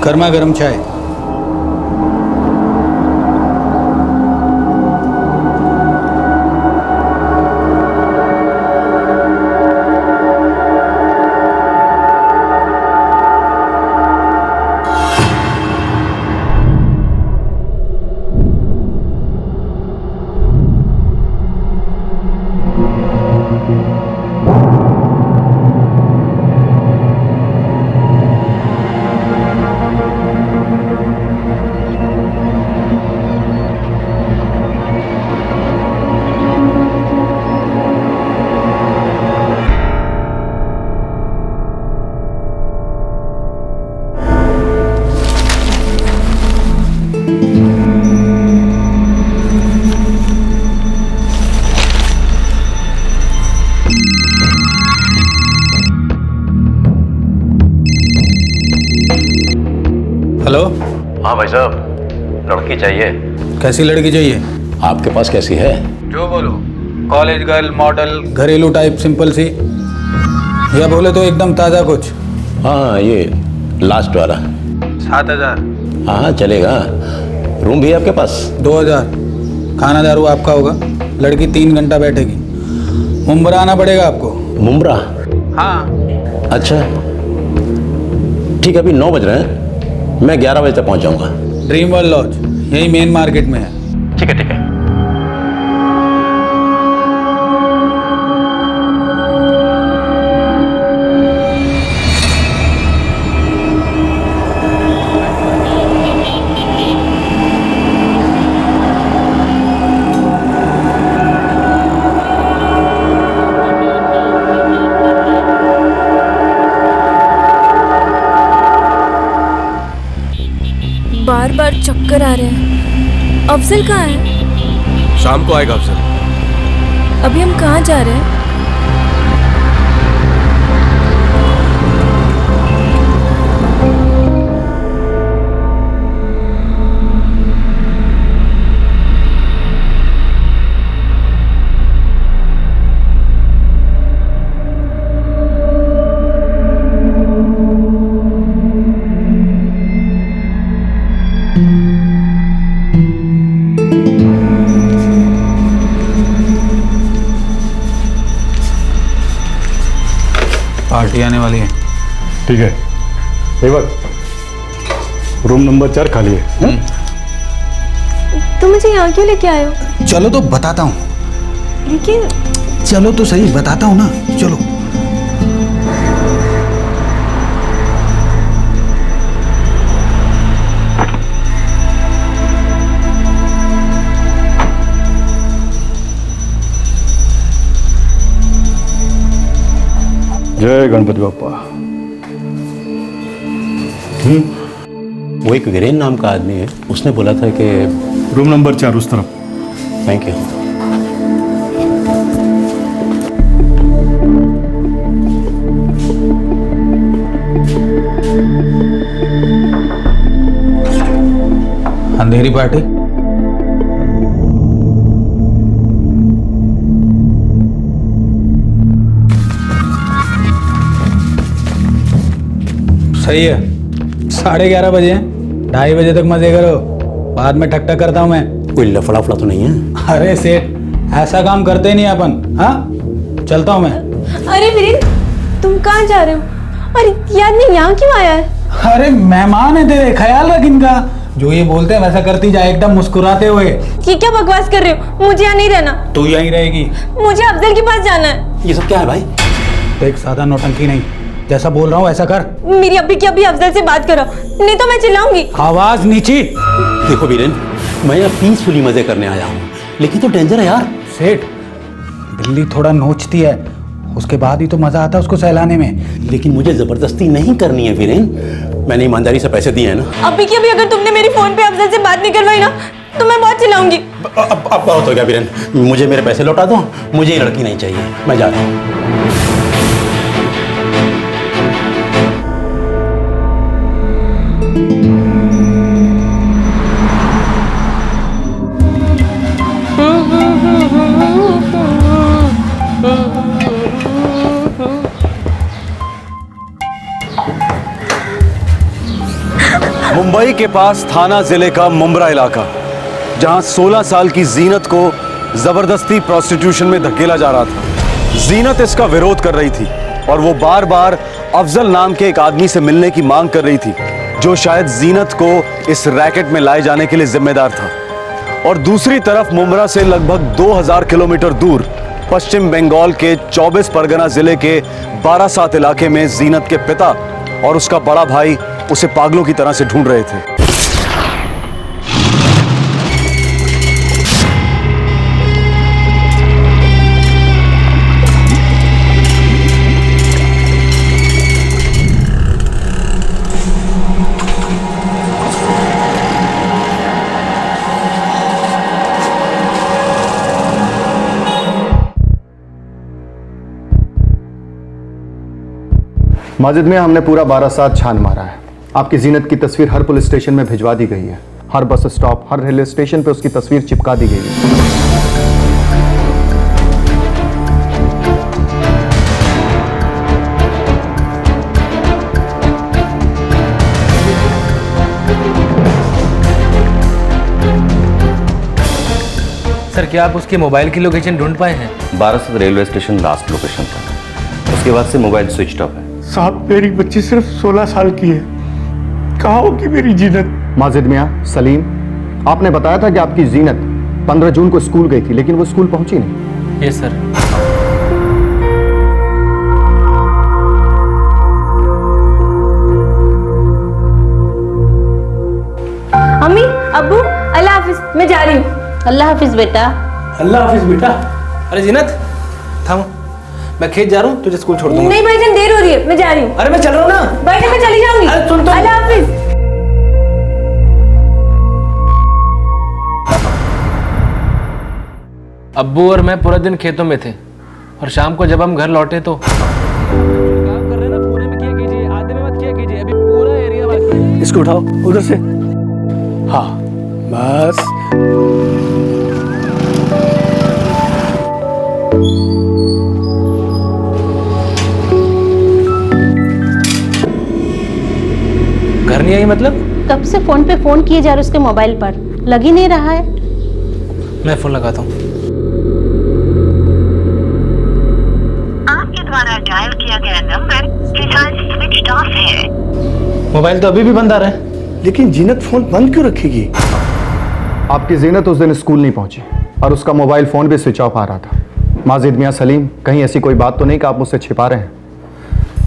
गर्मा गर्म चाय। हेलो। हाँ भाई साहब, लड़की चाहिए। कैसी लड़की चाहिए? आपके पास कैसी है? जो बोलो। कॉलेज गर्ल, मॉडल, घरेलू टाइप, सिंपल सी, या बोले तो एकदम ताज़ा कुछ? हाँ, ये लास्ट वाला। 7,000। हाँ चलेगा। रूम भी है आपके पास? 2,000। खाना दारू आपका होगा। लड़की 3 घंटा बैठेगी। मुंब्रा आना पड़ेगा आपको। मुंब्रा? हाँ। अच्छा ठीक है, अभी 9 बज रहे हैं, मैं 11 बजे तक पहुंच जाऊंगा। ड्रीम वर्ल्ड लॉज यही मेन मार्केट में है। ठीक है ठीक है। बार बार चक्कर आ रहे हैं। अफजल कहाँ है? शाम को आएगा अफजल। अभी हम कहाँ जा रहे हैं? पार्टी आने वाली है। ठीक है। एक वक्त रूम नंबर 4 खाली है। तुम मुझे यहाँ क्यों लेके आए हो? चलो तो बताता हूँ। लेकिन चलो तो सही, बताता हूँ ना, चलो। जय गणपति बप्पा। वो एक वीरेन नाम का आदमी है, उसने बोला था कि रूम नंबर 4 उस तरफ। Thank you. Andheri party. सही है। 11:30 बजे हैं, 2:30 बजे तक मजे करो, बाद में ठक ठक करता हूँ मैं। कोई लफड़ा फड़ा तो नहीं है? अरे सेठ, ऐसा काम करते ही नहीं अपन। हाँ, चलता हूँ मैं। अरे वीरेन, तुम कहाँ जा रहे हो? अरे यार, नहीं यहाँ क्यों आया है? अरे मेहमान है तेरे, ख्याल रख इनका। जो ये बोलते हैं वैसा करती जाए, एकदम मुस्कुराते हुए। ये क्या बकवास कर रहे हो? मुझे यहाँ नहीं रहना। तू यहीं रहेगी। मुझे अफजल के पास जाना है। ये सब क्या है भाई? देख, सादा नौटंकी नहीं, जैसा बोल रहा हूँ वैसा कर। मेरी अभी की अभी अफजल से बात करो, नहीं तो मैं चिल्लाऊंगी। आवाज नीची। देखो वीरेन, मैं यहाँ पीसफुली मजे करने आया हूँ, लेकिन तो डेंजर है यार। सेठ, बिल्ली थोड़ा नोचती है, उसके बाद ही तो मजा आता है उसको सहलाने में। लेकिन मुझे जबरदस्ती नहीं करनी है वीरेन, मैंने ईमानदारी से पैसे दिए हैं ना। अभी की अभी अगर तुमने मेरी फोन पे अफजल से बात नहीं करवाई ना, तो मैं बहुत चिल्लाऊंगी। अब बहुत हो गया वीरेन, मुझे मेरे पैसे लौटा दो, मुझे ये लड़की नहीं चाहिए, मैं जा रहा हूँ। मुंबई के पास थाना जिले का मुंब्रा इलाका, जहां 16 साल की जीनत को जबरदस्ती प्रोस्टिट्यूशन में धकेला जा रहा था। जीनत इसका विरोध कर रही थी और वो बार बार अफजल नाम के एक आदमी से मिलने की मांग कर रही थी, जो शायद जीनत को इस रैकेट में लाए जाने के लिए जिम्मेदार था। और दूसरी तरफ मुंब्रा से लगभग 2000 किलोमीटर दूर पश्चिम बंगाल के 24 परगना जिले के बारासात इलाके में जीनत के पिता और उसका बड़ा भाई उसे पागलों की तरह से ढूंढ रहे थे। माजिद में हमने पूरा बारासात छान मारा है। आपकी जीनत की तस्वीर हर पुलिस स्टेशन में भिजवा दी गई है। हर बस स्टॉप, हर रेलवे स्टेशन पे उसकी तस्वीर चिपका दी गई है। सर, क्या आप उसके मोबाइल की लोकेशन ढूंढ पाए हैं? Barasat railway station last location था। उसके बाद से मोबाइल स्विच ऑफ है। साहब, मेरी बच्ची सिर्फ 16 साल की है, कहाँ होगी मेरी जीनत? माजिद मियाँ, सलीम, आपने बताया था कि आपकी जीनत 15 जून को स्कूल गई थी, लेकिन वो स्कूल पहुंची नहीं। Yes sir. अम्मी, अब्बू, अल्लाह हाफिज, मैं जा रही हूँ। अल्लाह हाफिज बेटा। अल्लाह हाफिज बेटा। अरे जीनत, थाम, मैं खेत जा रहा हूँ, तुझे स्कूल छोड़ दूंगा। नहीं भाईजान, देर हो रही है, मैं जा रही हूँ। अरे मैं चल रहा हूँ ना। भाईजान, मैं चली जाऊंगी। अरे सुन तो। अल्लाह हाफिज। अब्बू और मैं पूरा दिन खेतों में थे और शाम को जब हम घर लौटे तो काम कर रहे हैं ना, पूरे में किया कीजिए, आधे में मत किया कीजिए, अभी पूरा एरिया बाकी है। इसको उठाओ उधर से। हाँ, बस। घर नहीं आई मतलब? कब से फोन पे फोन किए जा रहे उसके मोबाइल पर, लग ही नहीं रहा है। मैं फोन लगाता हूँ। आपके द्वारा डायल किया गया नंबर फिलहाल स्विच ऑफ है। मोबाइल तो अभी भी बंद आ रहा है। लेकिन जीनत फोन बंद क्यों रखेगी? आपकी जीनत उस दिन स्कूल नहीं पहुंची और उसका मोबाइल फोन भी स्विच ऑफ आ रहा था। माजिद मियाँ, सलीम, कहीं ऐसी कोई बात तो नहीं कि आप मुझसे छिपा रहे हैं?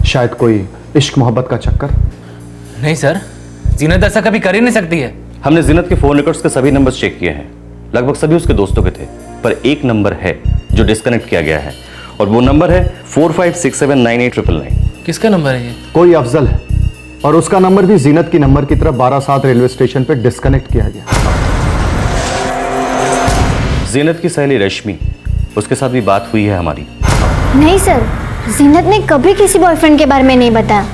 शायद कोई इश्क मोहब्बत का चक्कर? नहीं सर, जीनत ऐसा कभी कर ही नहीं सकती है। हमने जीनत के फोन रिकॉर्ड्स के सभी नंबर्स चेक किए हैं, लगभग सभी उसके दोस्तों के थे, पर एक नंबर है जो डिस्कनेक्ट किया गया है और वो नंबर है 45679899। किसका नंबर है ये? कोई अफजल है और उसका नंबर भी जीनत की नंबर की तरफ बारासात रेलवे स्टेशन पे डिस्कनेक्ट किया गया। जीनत की सहेली रश्मि, उसके साथ भी बात हुई है हमारी। नहीं सर, जीनत ने कभी किसी बॉयफ्रेंड के बारे में नहीं बताया।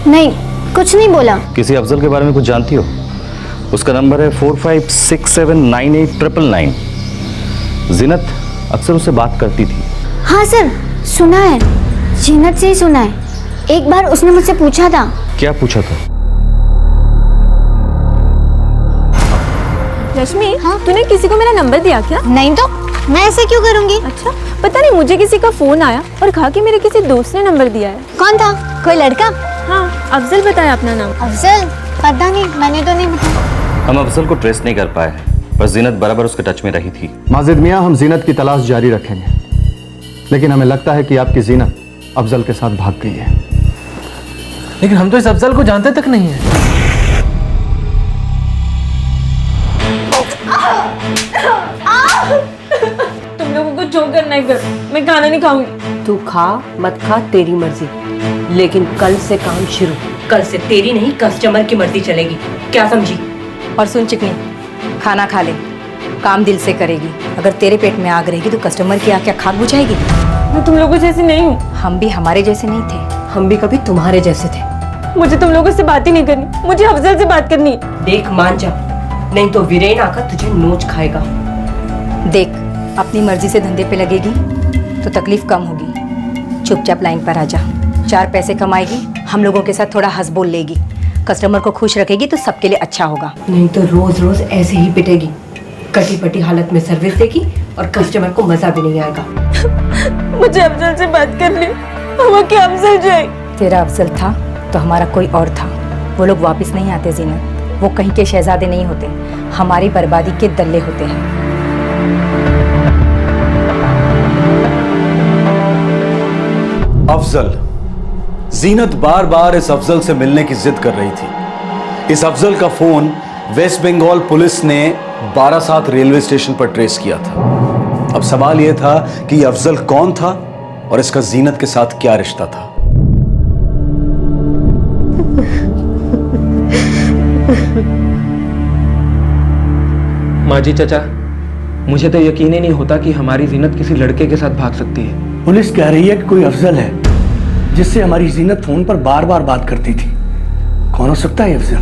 नहीं, कुछ नहीं बोला। किसी अफजल के बारे में कुछ जानती हो? उसका नंबर है 4567989999। जीनत अक्सर उससे बात करती थी। हाँ सर, सुना है, जीनत से ही सुना है। एक बार उसने मुझसे पूछा था। क्या पूछा था? रश्मि, हाँ? तूने किसी को मेरा नंबर दिया क्या? नहीं तो, मैं ऐसे क्यों करूंगी? अच्छा, पता नहीं, मुझे किसी का फोन आया और कहा कि मेरे किसी दोस्त ने नंबर दिया है। कौन था? कोई लड़का? हाँ, अफजल बताया अपना नाम। अफजल? पता नहीं, मैंने तो नहीं बताया। हम अफजल को ट्रेस नहीं कर पाए, पर जीनत बराबर उसके टच में रही थी। माजिद मियाँ, हम जीनत की तलाश जारी रखेंगे, लेकिन हमें लगता है कि आपकी जीनत अफजल के साथ भाग गई है। लेकिन हम तो इस अफजल को जानते तक नहीं है। तुम लोगों को जो करना है करो, मैं खाना नहीं खाऊंगी। तू खा मत खा तेरी मर्जी, लेकिन कल से काम शुरू। कल से तेरी नहीं, कस्टमर की मर्जी चलेगी, क्या समझी? और सुन चिकनी, खाना खा ले, काम दिल से करेगी। अगर तेरे पेट में आग रहेगी तो कस्टमर की आग क्या खाक बुझाएगी? मैं तुम लोगों जैसी नहीं हूँ। हम भी हमारे जैसे नहीं थे। हम भी कभी तुम्हारे जैसे थे। मुझे तुम लोगों से बात ही नहीं करनी, मुझे अफजल से बात करनी है। देख मान जा, नहीं तो वीरेन आकर तुझे नोच खाएगा। देख, अपनी मर्जी से धंधे पे लगेगी तो तकलीफ कम होगी। चुपचाप लाइन पर आ जा, 4 पैसे कमाएगी, हम लोगों के साथ थोड़ा हंस बोल लेगी। कस्टमर को खुश रखेगी तो सबके लिए अच्छा होगा। नहीं तो रोज रोज ऐसे ही पिटेगी, कटी पटी हालत में सर्विस देगी और कस्टमर को मजा भी नहीं आएगा। मुझे अफजल से बात करनी, वो क्या अफजल जाए? तेरा अफजल था तो हमारा कोई और था। वो लोग वापस नहीं आते जीनत, वो कहीं के शहजादे नहीं होते, हमारी बर्बादी के दल्ले होते हैं। अफजल, जीनत बार बार इस अफजल से मिलने की जिद कर रही थी। इस अफजल का फोन वेस्ट बंगाल पुलिस ने 12/7 रेलवे स्टेशन पर ट्रेस किया था। अब सवाल यह था कि यह अफजल कौन था और इसका जीनत के साथ क्या रिश्ता था। माजी चाचा, मुझे तो यकीन ही नहीं होता कि हमारी जीनत किसी लड़के के साथ भाग सकती है। पुलिस कह रही है कि कोई अफजल है जिससे हमारी जीनत फोन पर बार बार बात करती थी। कौन हो सकता है अफजल?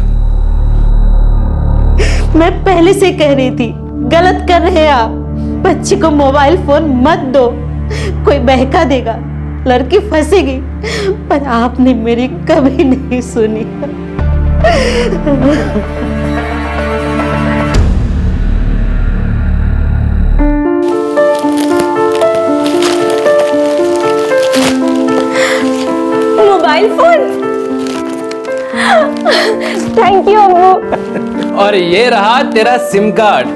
मैं पहले से कह रही थी, गलत कर रहे हैं आप। बच्ची को मोबाइल फोन मत दो, कोई बहका देगा, लड़की फंसेगी। पर आपने मेरी कभी नहीं सुनी। मोबाइल फोन, थैंक यू अम्मू। और ये रहा तेरा सिम कार्ड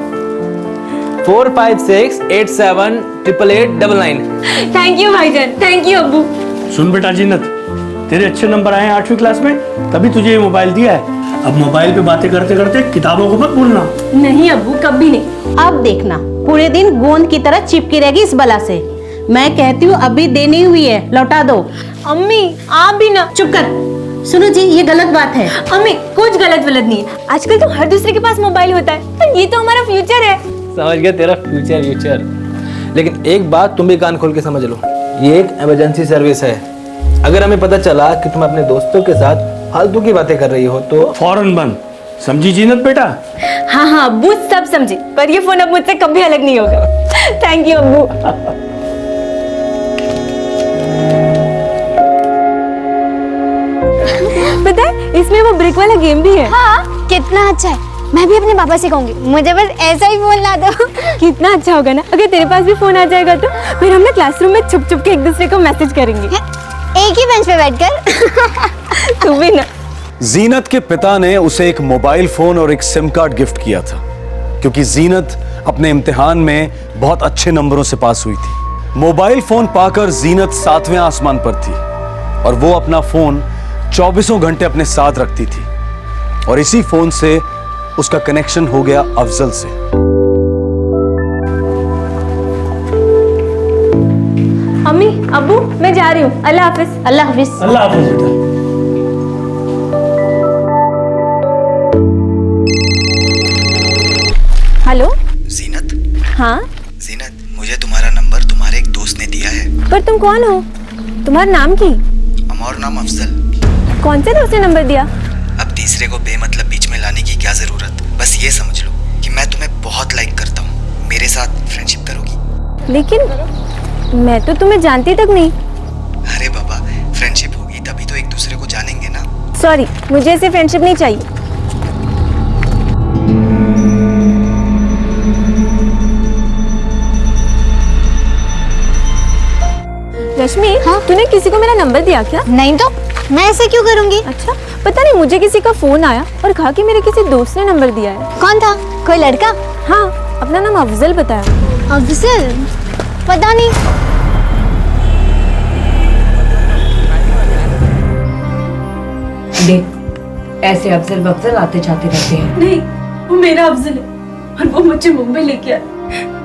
4568788899। थैंक यू भाईजान, थैंक यू अब्बू। सुन बेटा जीनत, तेरे अच्छे नंबर आए हैं 8वीं क्लास में, तभी तुझे ये मोबाइल दिया है। अब मोबाइल पे बातें करते करते किताबों को मत भूलना। नहीं अब्बू, कभी नहीं। अब देखना पूरे दिन गोंद की तरह चिपकी रहेगी इस बला से। मैं कहती हूँ अभी देनी हुई है, लौटा दो। अम्मी आप भी ना। चुप कर। सुनो जी, ये गलत बात है। अम्मी कुछ गलत नहीं है। आजकल तो हर दूसरे के पास मोबाइल होता है, पर ये तो हमारा फ्यूचर है। समझ गया तेरा फ्यूचर। लेकिन एक बात तुम भी कान खोल के समझ लो, ये एक इमरजेंसी सर्विस है। अगर हमें पता चला कि तुम अपने दोस्तों के साथ फालतू की बातें कर रही हो तो फौरन बंद। समझी जीनत बेटा? हाँ हाँ अब्बू, सब समझे, पर ये फोन अब मुझसे कभी अलग नहीं होगा। थैंक यू अब्बू। पता है इसमें वो ब्रिक वाला गेम भी है। हाँ, कितना अच्छा है। मैं भी अपने पापा से कहूंगी, मुझे बस ऐसा ही फोन ला दो। कितना अच्छा होगा ना अगर तेरे पास भी फोन आ जाएगा तो। फिर हम ना क्लासरूम में छुप छुप के एक दूसरे को मैसेज करेंगे, एक ही बेंच पे बैठकर। तू भी ना। जीनत के पिता ने उसे एक मोबाइल फोन और एक सिम कार्ड गिफ्ट किया था, क्योंकि जीनत अपने इम्तिहान में बहुत अच्छे नंबरों से पास हुई थी। मोबाइल फोन पाकर जीनत 7वें आसमान पर थी और वो अपना फोन 24 घंटे अपने साथ रखती थी। और इसी फोन से उसका कनेक्शन हो गया अफजल से। अम्मी अब्बू, मैं जा रही हूँ। अल्लाह हाफिज। अल्लाह हाफिज। अल्लाह हाफिज बेटा। हेलो जीनत। हाँ जीनत, मुझे तुम्हारा नंबर तुम्हारे एक दोस्त ने दिया है। पर तुम कौन हो? तुम्हारा नाम की? हमारा नाम अफजल। कौन से दोस्त ने नंबर दिया? अब तीसरे को बेमतलब बीच में लाने की क्या जरूरत। बस ये समझ लो कि मैं तुम्हें बहुत लाइक करता हूँ। मेरे साथ फ्रेंडशिप करोगी? लेकिन मैं तो तुम्हें जानती तक नहीं। अरे बाबा, फ्रेंडशिप होगी तभी तो एक दूसरे को जानेंगे ना। सॉरी, मुझे ऐसी फ्रेंडशिप नहीं चाहिए। रश्मि, हाँ? तूने किसी को मेरा नंबर दिया क्या? नहीं तो मैं ऐसे क्यों करूंगी? अच्छा, पता नहीं, मुझे किसी का फोन आया और कहा कि मेरे किसी दोस्त ने नंबर दिया है। कौन था? कोई लड़का? हाँ, अपना नाम अफजल बताया। अफजल? पता नहीं। देख, ऐसे अफजल बफजल आते जाते रहते हैं। नहीं, वो मेरा अफजल है और वो मुझे मुंबई लेके आया।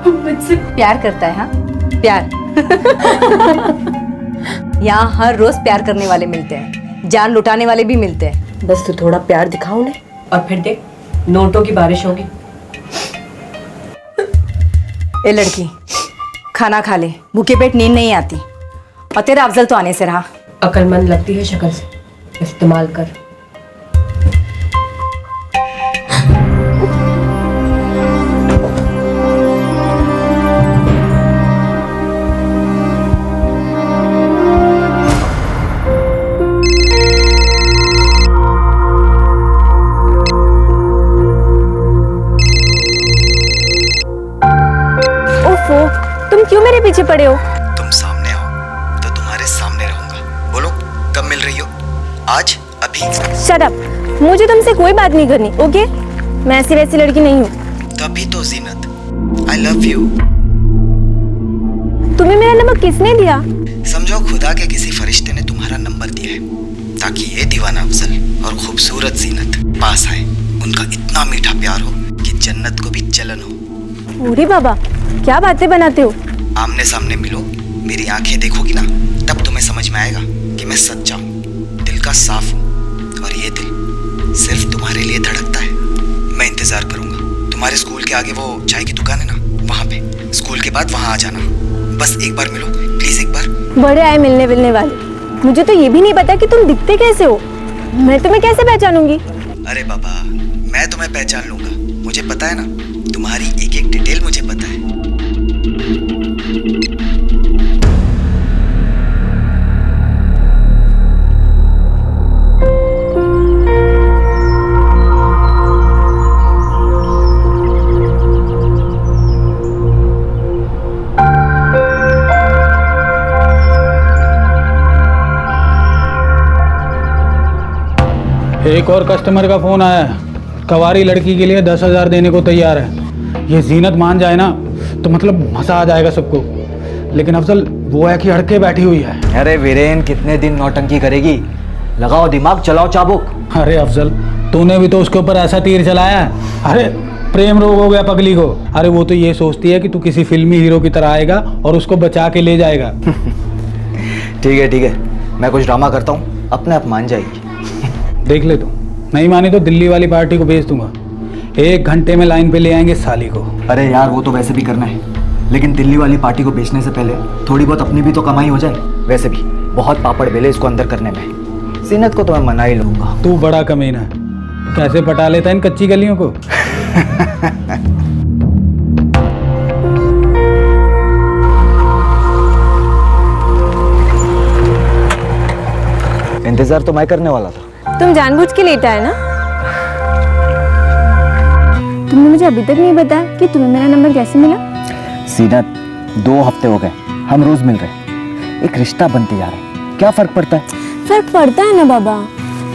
वो मुझसे प्यार करता है। हाँ, प्यार। यहाँ हर रोज प्यार करने वाले मिलते हैं, जान लुटाने वाले भी मिलते हैं। बस तू थोड़ा प्यार दिखाओ उन्हें और फिर देख, नोटों की बारिश होगी। ए लड़की, खाना खा ले, भूखे पेट नींद नहीं आती। और तेरा अफजल तो आने से रहा। अक्लमंद लगती है शक्ल से, इस्तेमाल कर। क्यों मेरे पीछे पड़े हो? तुम सामने आओ तो तुम्हारे सामने रहूंगा। बोलो कब मिल रही हो? आज? अभी? शट अप, मुझे तुमसे कोई बात नहीं करनी, ओके? मैं ऐसी वैसी लड़की नहीं हूँ। तभी तो जीनत, आई लव यू। तुम्हें मेरा नंबर किसने दिया? समझो खुदा के किसी फरिश्ते ने तुम्हारा नंबर दिया है ताकि ये दीवाना अफजल और खूबसूरत जीनत पास आए, उनका इतना मीठा प्यार हो कि जन्नत को भी जलन हो। अरे बाबा, क्या बातें बनाते हो? आमने सामने मिलो, मेरी आंखें देखोगी ना, तब तुम्हें समझ में आएगा कि मैं सच्चा हूँ, दिल का साफ हूँ, और ये दिल सिर्फ तुम्हारे लिए धड़कता है। मैं इंतजार करूंगा। तुम्हारे स्कूल के आगे वो चाय की दुकान है ना, वहाँ पे स्कूल के बाद वहाँ आ जाना। बस एक बार मिलो प्लीज, एक बार। बड़े आए मिलने वाले। मुझे तो ये भी नहीं पता कि तुम दिखते कैसे हो। मैं तुम्हें कैसे पहचानूंगी? अरे बाबा, मैं तुम्हें पहचान लूंगा। मुझे पता है ना, तुम्हारी एक एक डिटेल मुझे पता है। एक और कस्टमर का फोन आया है, कवारी लड़की के लिए 10,000 देने को तैयार है। ये जीनत मान जाए ना तो मतलब मजा आ जाएगा सबको। लेकिन अफजल वो है कि अड़के बैठी हुई है। अरे वीरेन, कितने दिन नौटंकी करेगी? लगाओ दिमाग, चलाओ चाबुक। अरे अफजल, तूने भी तो उसके ऊपर ऐसा तीर चलाया है। अरे प्रेम रोग हो गया पगली को। अरे वो तो ये सोचती है कि तू किसी फिल्मी हीरो की तरह आएगा और उसको बचा के ले जाएगा। ठीक है, मैं कुछ ड्रामा करता हूँ, अपने आप मान जाएगी। देख ले, तू नहीं मानी तो दिल्ली वाली पार्टी को भेज दूंगा। 1 घंटे में लाइन पे ले आएंगे साली को। अरे यार, वो तो वैसे भी करना है, लेकिन दिल्ली वाली पार्टी को बेचने से पहले थोड़ी बहुत अपनी भी तो कमाई हो जाए। वैसे भी बहुत पापड़ बेले इसको अंदर करने में। जीनत को तो मैं मना ही लूंगा। तू बड़ा कमीना है, कैसे पटा लेता है इन कच्ची गलियों को। इंतजार तो मैं करने वाला था। तुम जानबूझ के लेटा है ना? तुमने मुझे अभी तक नहीं बताया कि तुम्हें मेरा नंबर कैसे मिला? जीनत, 2 हफ्ते हो गए हम रोज मिल रहे, एक रिश्ता बनते जा रहा है। क्या फर्क पड़ता है? फर्क पड़ता है ना बाबा।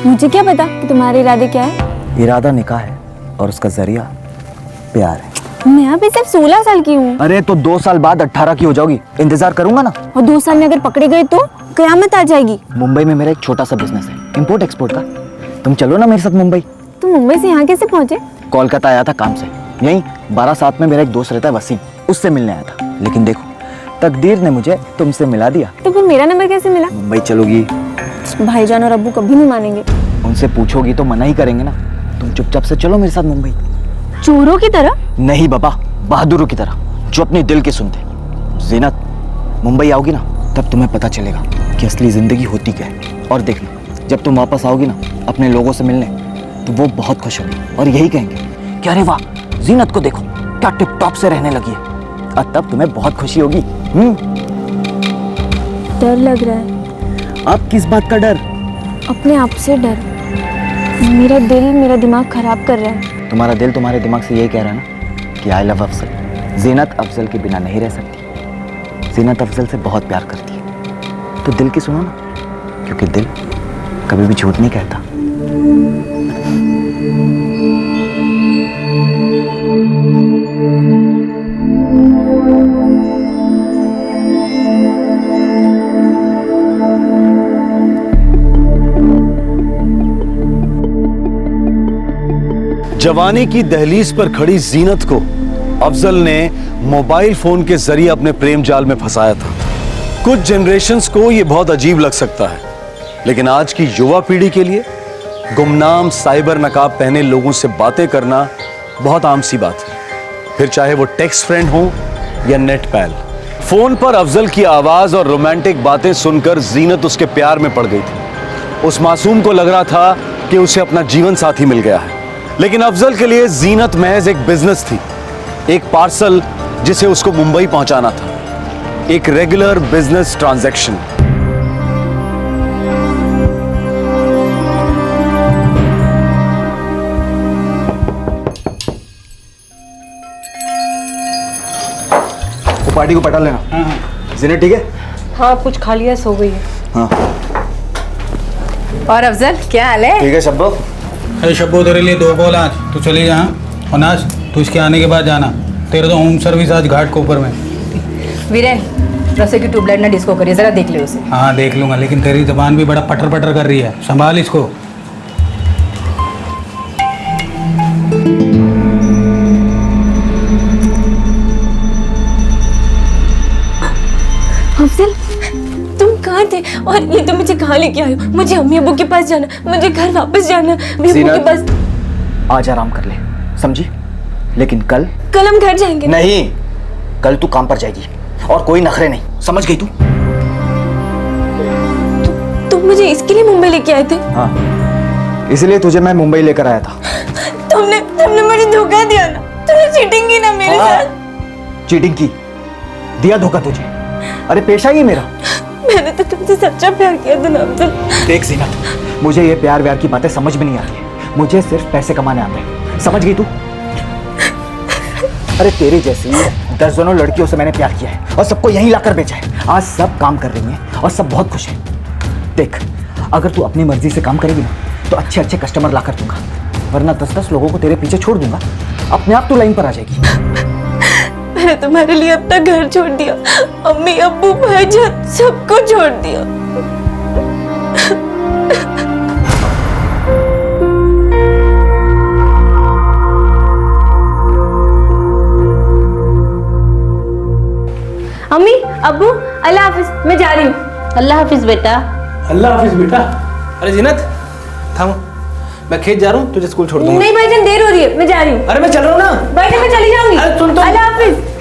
मुझे क्या पता कि तुम्हारे इरादे क्या है? इरादा निकाह है और उसका जरिया प्यार है। मैं अभी सिर्फ 16 साल की हूँ। अरे तो 2 साल बाद 18 की हो जाओगी, इंतजार करूंगा ना। और 2 साल में अगर पकड़े गए तो कयामत आ जाएगी। मुंबई में मेरा एक छोटा सा बिजनेस है, इंपोर्ट एक्सपोर्ट का। तुम चलो ना मेरे साथ मुंबई। तुम मुंबई से यहाँ कैसे पहुँचे? कोलकाता आया था काम से, यहीं 12/7 में मेरा एक दोस्त रहता है वसीम, उससे मिलने आया था। लेकिन देखो, तकदीर ने मुझे तुमसे मिला दिया। तो फिर मेरा नंबर कैसे मिला? मुंबई चलोगी? भाईजान और अब्बू कभी नहीं मानेंगे। उनसे पूछोगी तो मना ही करेंगे ना। तुम चुपचाप से चलो मेरे साथ मुंबई। चोरों की तरह? नहीं बाबा, बहादुरों की तरह, जो अपने दिल की सुनते। जीनत, मुंबई आओगी ना तब तुम्हें पता चलेगा कि असली जिंदगी होती क्या है। और देखना, जब तुम वापस आओगी ना अपने लोगों से मिलने, तो वो बहुत खुश होंगे और यही कहेंगे कि अरे वाह, जीनत को देखो क्या टिप टॉप से रहने लगी है। और तब तुम्हें बहुत खुशी होगी। डर लग रहा है। अब किस बात का डर? अपने आप से डर। मेरा दिल मेरा दिमाग खराब कर रहा है। तुम्हारा दिल तुम्हारे दिमाग से यही कह रहा है ना कि आई लव अफजल। जीनत अफजल के बिना नहीं रह सकती। जीनत अफजल से बहुत प्यार करती है। तो दिल की सुनो ना, क्योंकि दिल कभी भी झूठ नहीं कहता। जवानी की दहलीज पर खड़ी जीनत को अफजल ने मोबाइल फोन के जरिए अपने प्रेम जाल में फंसाया था। कुछ जनरेशन्स को यह बहुत अजीब लग सकता है, लेकिन आज की युवा पीढ़ी के लिए गुमनाम साइबर नकाब पहने लोगों से बातें करना बहुत आम सी बात है। फिर चाहे वो टेक्स्ट फ्रेंड हो या नेट पैल। फोन पर अफजल की आवाज और रोमांटिक बातें सुनकर जीनत उसके प्यार में पड़ गई थी। उस मासूम को लग रहा था कि उसे अपना जीवन साथी मिल गया है, लेकिन अफजल के लिए जीनत महज एक बिजनेस थी, एक पार्सल जिसे उसको मुंबई पहुंचाना था, एक रेगुलर बिजनेस ट्रांजैक्शन। पार्टी को पटा लेना। जीनत ठीक है? हाँ कुछ खा लिया, सो गई है। हाँ और अफजल क्या हाल है? ठीक है शब्बो। अरे शब्बो तेरे लिए 2 कॉल आज, तू चली जा। और नाज तू इसके आने के बाद जाना, तेरे तो होम सर्विस आज घाट कोपर में। वीरेन रसोई की ट्यूबलाइट ना डिस्को करिए, जरा देख ले उसे। हाँ देख लूंगा, लेकिन तेरी जबान भी बड़ा पटर पटर कर रही है, संभाल इसको। अफजल तुम कहाँ थे और ये तुम मुझे कहाँ लेके आए हो? मुझे अम्मी अब्बू के पास जाना, मुझे घर वापस जाना, अम्मी अब्बू के पास। आज आराम कर ले, समझी? लेकिन कल हम घर जाएंगे। नहीं, कल तू काम पर जाएगी और कोई नखरे नहीं, समझ गई तू? तुम मुझे इसके लिए मुंबई लेके आए थे? हाँ, इसलिए तुझे मैं मुंबई लेकर आया था। तुमने मुझे धोखा दिया ना, तुमने चीटिंग की ना मेरे साथ। चीटिंग की? दिया धोखा तुझे? अरे पेशा ही मेरा। मैंने तो तुमसे सच्चा प्यार किया था ना अफजल। देख जीनत, मुझे ये प्यार व्यार की बातें समझ में नहीं आती है, मुझे सिर्फ पैसे कमाने आते हैं, समझ गई तू? अरे तेरे जैसी दर्जनों लड़कियों से मैंने प्यार किया है और सबको यहीं लाकर बेचा है। आज सब काम कर रही हैं और सब बहुत खुश हैं। देख, अगर तू अपनी मर्जी से काम करेगी ना तो अच्छे अच्छे कस्टमर लाकर दूंगा, वरना 10-10 लोगों को तेरे पीछे छोड़ दूंगा, अपने आप तू लाइन पर आ जाएगी। मैंने तुम्हारे लिए अपना घर छोड़ दिया, अम्मी अब्बू भाईजान सबको छोड़ दिया। अम्मी अब्बू अल्लाह हाफिज, मैं जा रही हूँ। अल्लाह हाफिज बेटा। अल्लाह हाफिज बेटा। अरे जीनत थामो, मैं खेत जा रहा हूँ, तुझे स्कूल छोड़ दूंगा। नहीं भाईजान देर हो रही है, मैं जा रही हूँ। अरे मैं चल रहा हूँ ना। भाईजान मैं चली जाऊंगी। अरे सुन तो। अल्लाह हाफिज।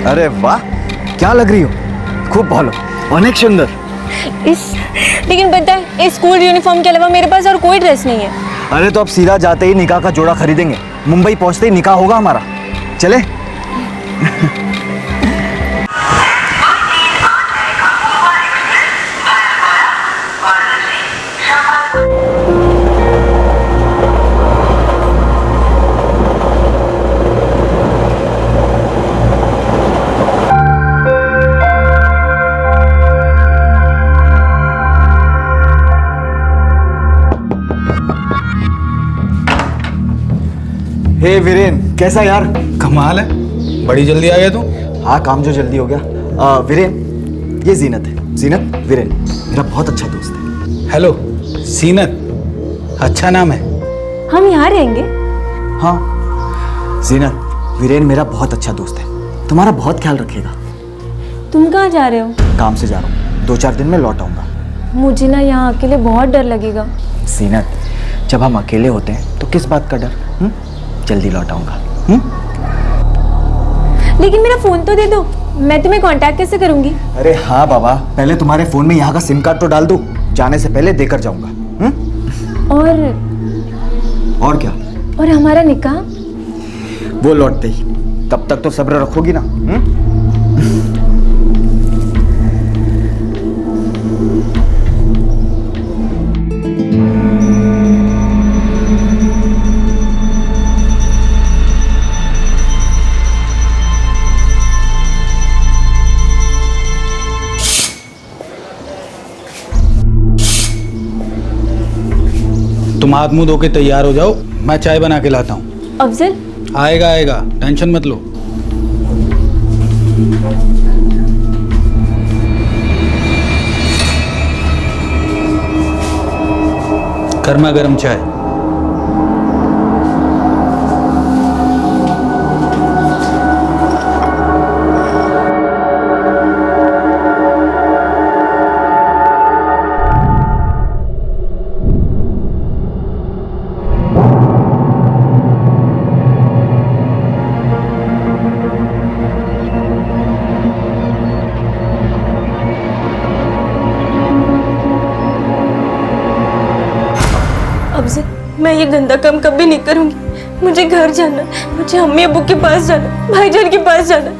अरे वाह, क्या लग रही हो, खूब भालो, अनेक सुंदर। लेकिन पता है इस स्कूल यूनिफॉर्म के अलावा मेरे पास और कोई ड्रेस नहीं है। अरे तो अब सीधा जाते ही निकाह का जोड़ा खरीदेंगे, मुंबई पहुंचते ही निकाह होगा हमारा, चले? हे वीरेन, कैसा यार? कमाल है, बड़ी जल्दी आ गया तू। हाँ, काम जो जल्दी हो गया। वीरेन, ये जीनत है। जीनत, वीरेन मेरा बहुत अच्छा दोस्त है। हेलो जीनत, अच्छा नाम है। हम यहाँ रहेंगे? हाँ जीनत, वीरेन मेरा बहुत अच्छा दोस्त है, तुम्हारा बहुत ख्याल रखेगा। तुम कहाँ जा रहे हो? काम से जा रहा हूँ, 2-4 दिन में लौट आऊंगा। मुझे ना यहाँ अकेले बहुत डर लगेगा। जीनत, जब हम अकेले होते हैं तो किस बात का डर? जल्दी लौट आऊंगा। लेकिन मेरा फोन तो दे दो, मैं तुम्हें कांटेक्ट कैसे करूंगी? अरे हाँ बाबा, पहले तुम्हारे फोन में यहाँ का सिम कार्ड तो डाल दो, जाने से पहले देकर जाऊंगा। और क्या? और हमारा निकाह? वो लौटते ही, तब तक तो सब्र रखोगी ना? तुम हाथ मुंह धो के तैयार हो जाओ, मैं चाय बना के लाता हूँ। अफजल आएगा आएगा, टेंशन मत लो। गर्मा गर्म चाय। अफजल, मैं ये गंदा काम कभी नहीं करूंगी। मुझे घर जाना, मुझे अम्मी अब्बू के पास जाना, भाईजान के पास जाना।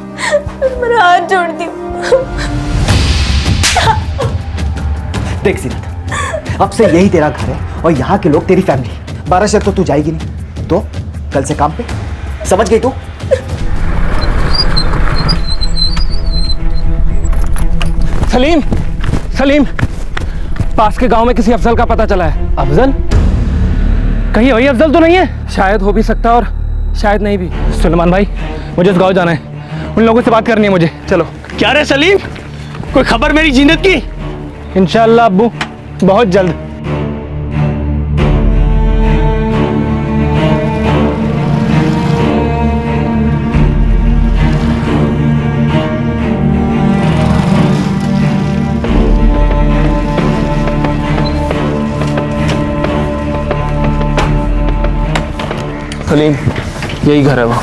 मेरा हाथ जोड़ दियो। देख जीनत, अब से यही तेरा घर है और यहाँ के लोग तेरी फैमिली। 12 शर्त तो तू जाएगी नहीं, तो कल से काम पे, समझ गई तू? सलीम, सलीम, पास के गांव में किसी अफजल का पता चला है। अफजल? कहीं वही अफजल तो नहीं है? शायद हो भी सकता और शायद नहीं भी। सुलेमान भाई, मुझे उस गांव जाना है, उन लोगों से बात करनी है मुझे। चलो। क्या रे सलीम, कोई खबर मेरी जीनत की? इंशाअल्लाह अब्बू, बहुत जल्द। सलीम, यही घर है वो।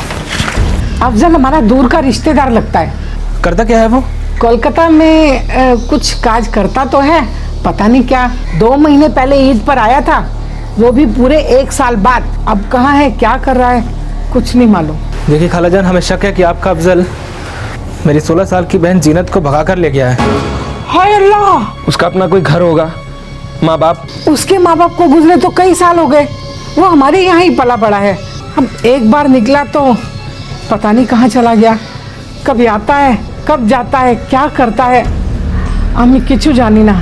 अफजल हमारा दूर का रिश्तेदार लगता है। करता क्या है वो? कोलकाता में कुछ काज करता तो है, पता नहीं क्या। 2 महीने पहले ईद पर आया था, वो भी पूरे 1 साल बाद। अब कहाँ है, क्या कर रहा है, कुछ नहीं मालूम। देखिए खालाजान, हमें शक है कि आपका अफजल मेरी 16 साल की बहन जीनत को भगा कर ले गया है। हाय अल्लाह! उसका अपना कोई घर होगा, माँ बाप। उसके माँ बाप को गुजरे तो कई साल हो गए, वो हमारे यहाँ ही पला बड़ा है। अब एक बार निकला तो पता नहीं कहाँ चला गया, कब आता है कब जाता है, क्या करता है, हमें किचू जानी ना।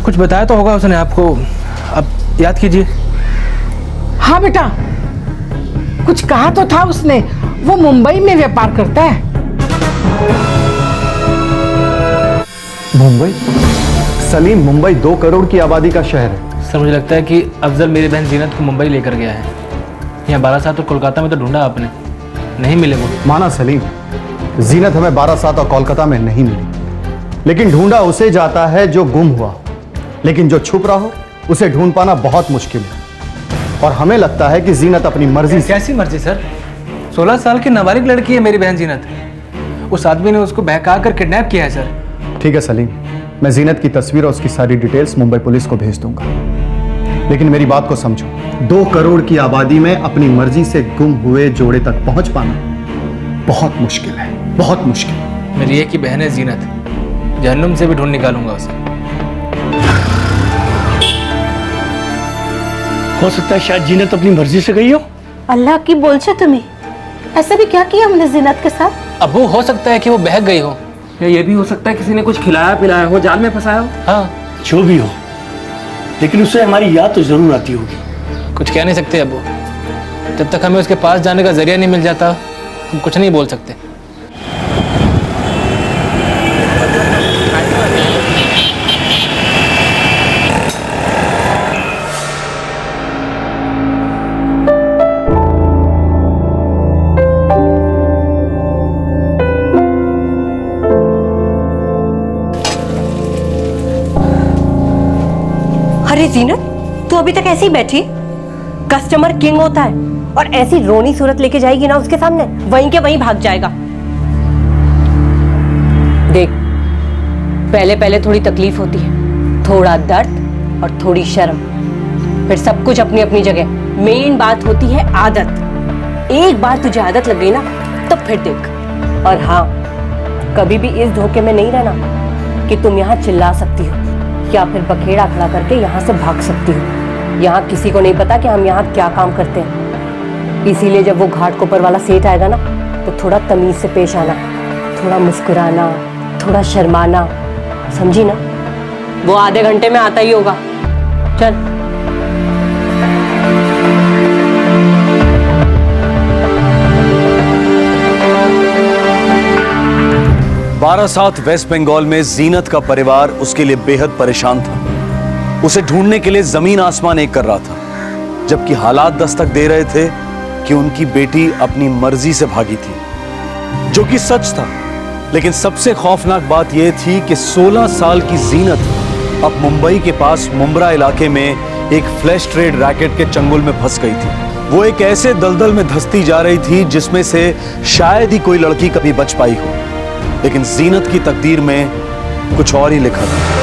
कुछ बताया तो होगा उसने आपको, अब याद कीजिए। हाँ बेटा, कुछ कहा तो था उसने, वो मुंबई में व्यापार करता है। मुंबई? सलीम, मुंबई 2 करोड़ की आबादी का शहर है। सर मुझे लगता है कि अफजल मेरी बहन जीनत को मुंबई लेकर गया है। यहाँ 12 साल तो कोलकाता में तो ढूंढा आपने, नहीं मिले वो। माना सलीम, जीनत हमें 12 साल और कोलकाता में नहीं मिली, लेकिन ढूंढा उसे जाता है जो गुम हुआ, लेकिन जो छुप रहा हो उसे ढूंढ पाना बहुत मुश्किल है। और हमें लगता है कि जीनत अपनी मर्जी से। कैसी मर्जी सर? 16 साल की नाबालिग लड़की है मेरी बहन जीनत, उस आदमी ने उसको बहका कर किडनैप किया है सर। ठीक है सलीम, मैं जीनत की तस्वीर और उसकी सारी डिटेल्स मुंबई पुलिस को भेज दूंगा, लेकिन मेरी बात को समझो। 2 करोड़ की आबादी में अपनी मर्जी से गुम हुए जोड़े तक पहुंच पाना बहुत मुश्किल है, बहुत मुश्किल। मेरी एक ही बहन है जीनत, जहन्नुम से भी ढूंढ निकालूंगा उसे। हो सकता है शायद जीनत अपनी मर्जी से गई हो। अल्लाह की बोल छे तुम्हें, ऐसा भी क्या किया हमने जीनत के साथ? अब वो हो सकता है कि वो बहक गई हो, या ये भी हो सकता है किसी ने कुछ खिलाया पिलाया हो, जाल में फंसाया हो। हाँ, जो भी हो, लेकिन उसे हमारी याद तो जरूर आती होगी। कुछ कह नहीं सकते अब्बू, जब तक हमें उसके पास जाने का जरिया नहीं मिल जाता हम कुछ नहीं बोल सकते। अरे जीनत, तू अभी तक ऐसे ही बैठी? कस्टमर किंग होता है, और ऐसी रोनी सूरत लेके जाएगी ना उसके सामने, वहीं के वहीं भाग जाएगा। देख, पहले पहले थोड़ी तकलीफ होती है, थोड़ा दर्द और थोड़ी शर्म, फिर सब कुछ अपनी अपनी जगह। मेन बात होती है आदत। एक बार तुझे आदत लग गई ना, तो फिर देख। और हाँ, कभी भी इस धोखे में नहीं रहना कि तुम यहाँ चिल्ला सकती हो या फिर बखेड़ा खड़ा करके यहाँ से भाग सकती हो। यहाँ किसी को नहीं पता कि हम यहाँ क्या काम करते हैं, इसीलिए जब वो घाटकोपर वाला सेठ आएगा ना, तो थोड़ा तमीज से पेश आना, थोड़ा मुस्कुराना, थोड़ा शर्माना, समझी ना? वो आधे घंटे में आता ही होगा। चल। बारासात वेस्ट बंगाल में जीनत का परिवार उसके लिए बेहद परेशान था। उसे ढूंढने के लिए जमीन आसमान एक कर रहा था, जबकि हालात दस्तक दे रहे थे कि उनकी बेटी अपनी मर्जी से भागी थी, जो कि सच था। लेकिन सबसे खौफनाक बात यह थी कि 16 साल की जीनत अब मुंबई के पास मुंब्रा इलाके में एक फ्लैश ट्रेड रैकेट के चंगुल में फंस गई थी। वो एक ऐसे दलदल में धंसती जा रही थी जिसमें से शायद ही कोई लड़की कभी बच पाई हो, लेकिन जीनत की तकदीर में कुछ और ही लिखा था।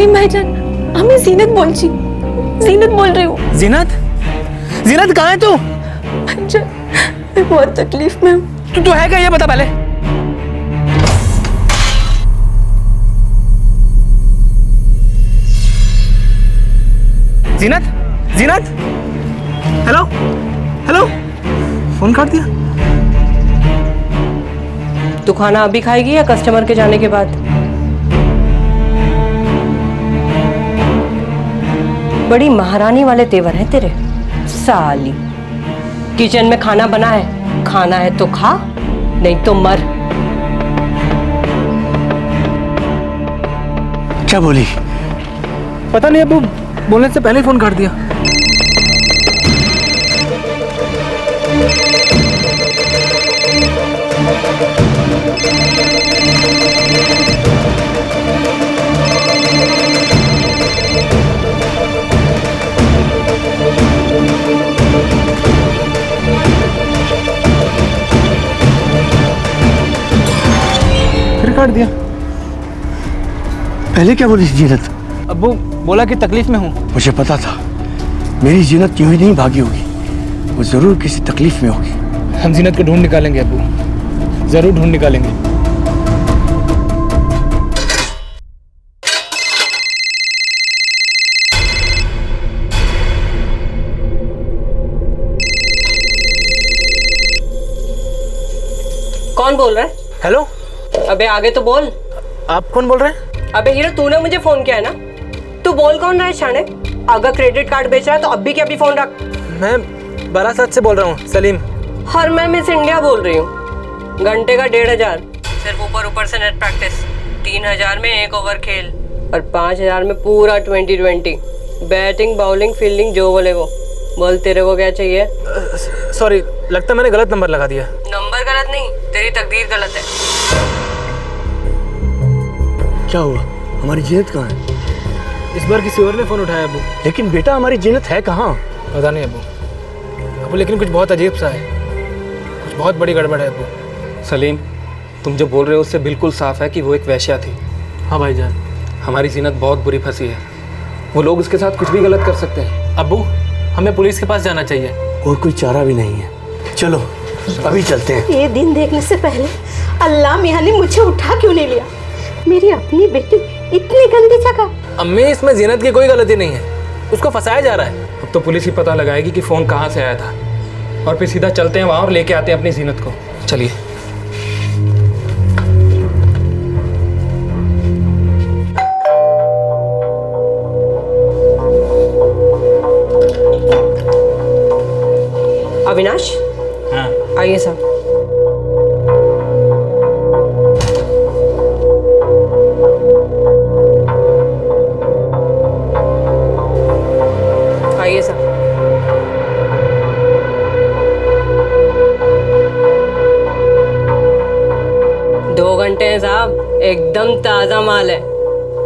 सलीम भाईजान, আমি জিনাত বলছি, জিনাত बोल रही हूँ। जीनत, जीनत कहाँ है तू? भाईजान, मैं बहुत तकलीफ में हूँ। तू है क्या, ये बता पहले। जीनत, जीनत, हेलो, हेलो, फोन काट दिया। तू खाना अभी खाएगी या कस्टमर के जाने के बाद? बड़ी महारानी वाले तेवर हैं तेरे। साली, किचन में खाना बना है, खाना है तो खा, नहीं तो मर। क्या बोली? पता नहीं अबू, बोलने से पहले फोन काट दिया। फिर काट दिया। पहले क्या बोली जीनत? अब्बू बोला कि तकलीफ में हूँ। मुझे पता था मेरी जीनत यूं ही नहीं भागी होगी, वो जरूर किसी तकलीफ में होगी। हम जीनत को ढूंढ निकालेंगे अब्बू, जरूर ढूंढ निकालेंगे। कौन बोल रहा है? हेलो। अबे आगे तो बोल। आप कौन बोल रहे हैं? अबे हीरो, तूने मुझे फोन किया है ना? तू बोल कौन रहा है शाने? अगर क्रेडिट कार्ड बेच रहा है तो अब भी क्या भी फोन रख। मैं बारासात से बोल रहा हूँ, सलीम। और मैं मिस इंडिया बोल रही हूँ। घंटे का 1500, सिर्फ ऊपर से नेट प्रैक्टिस। 3000 में 1 ओवर खेल और 5000 में पूरा 20-20। बैटिंग, बाउलिंग, फील्डिंग, जो बोले वो बोल। तेरे को क्या चाहिए? सॉरी, लगता मैंने गलत नंबर लगा दिया। नंबर गलत नहीं, तेरी तकदीर गलत है। क्या हुआ? हमारी जीनत कहाँ है? इस बार किसी और ने फोन उठाया अबू। लेकिन बेटा हमारी जीनत है कहाँ? पता नहीं अबू, लेकिन कुछ बहुत अजीब सा है, कुछ बहुत बड़ी गड़बड़ है अबू। सलीम, तुम जो बोल रहे हो उससे बिल्कुल साफ है कि वो एक वैश्या थी। हाँ भाईजान, हमारी जीनत बहुत बुरी फंसी है। वो लोग उसके साथ कुछ भी गलत कर सकते हैं। अबू, हमें पुलिस के पास जाना चाहिए। और कोई चारा भी नहीं है। चलो अभी चलते हैं। ये दिन देखने से पहले अल्लाह मियां ने मुझे उठा क्यों नहीं लिया? मेरी अपनी बेटी इतनी गंदी जगह। अम्मी, इसमें जीनत की कोई गलती नहीं है, उसको फंसाया जा रहा है। अब तो पुलिस ही पता लगाएगी कि फ़ोन कहाँ से आया था, और फिर सीधा चलते हैं वहाँ और लेके आते हैं अपनी जीनत को। चलिए। अविनाश। हाँ। आइए साहब। आइए साहब। दो घंटे हैं साहब, एकदम ताज़ा माल है।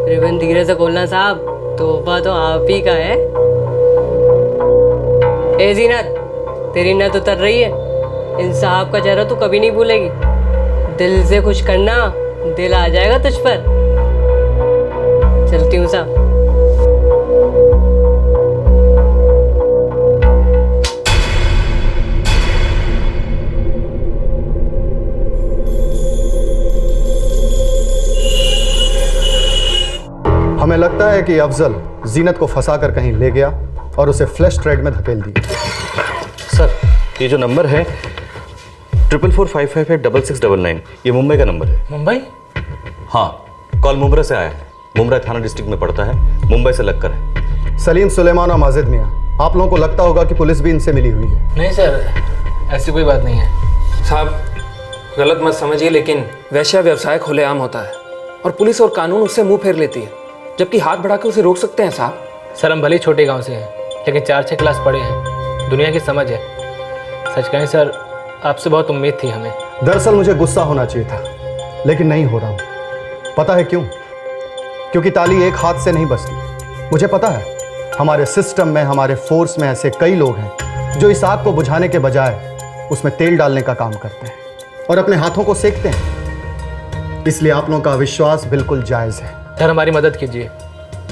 रिबन धीरे से खोलना साहब, तोहफा तो आप ही का है। ए जीनत, तेरी नत उतर रही है। इन साहब का चेहरा तू कभी नहीं भूलेगी। दिल से खुश करना, दिल आ जाएगा तुझ पर। चलती हूँ साहब। हमें लगता है कि अफजल जीनत को फंसाकर कहीं ले गया और उसे फ्लैश ट्रेड में धकेल दिया। सर, ये जो नंबर है 4445586699, ये मुंबई का नंबर है। मुंबई? हाँ, कॉल मुंब्रा से आया है। मुंब्रा थाना डिस्ट्रिक्ट में पड़ता है, मुंबई से लगकर है। सलीम, सुलेमान और माजिद मियाँ, आप लोगों को लगता होगा कि पुलिस भी इनसे मिली हुई है। नहीं सर, ऐसी कोई बात नहीं है। साहब गलत मत समझिए, लेकिन वैश्या व्यवसाय खुलेआम होता है और पुलिस और कानून उससे मुंह फेर लेती है, जबकि हाथ बढ़ाकर उसे रोक सकते हैं साहब। सर, हम भले छोटे गांव से हैं, लेकिन 4-6 क्लास पढ़े हैं, दुनिया की समझ है। सच कहें सर, आपसे बहुत उम्मीद थी हमें। दरअसल मुझे गुस्सा होना चाहिए था, लेकिन नहीं हो रहा हूँ। पता है क्यों? क्योंकि ताली एक हाथ से नहीं बजती। मुझे पता है हमारे सिस्टम में, हमारे फोर्स में ऐसे कई लोग हैं जो इस आग को बुझाने के बजाय उसमें तेल डालने का काम करते हैं और अपने हाथों को सेकते हैं। इसलिए आप लोगों का विश्वास बिल्कुल जायज़ है। सर, हमारी मदद कीजिए,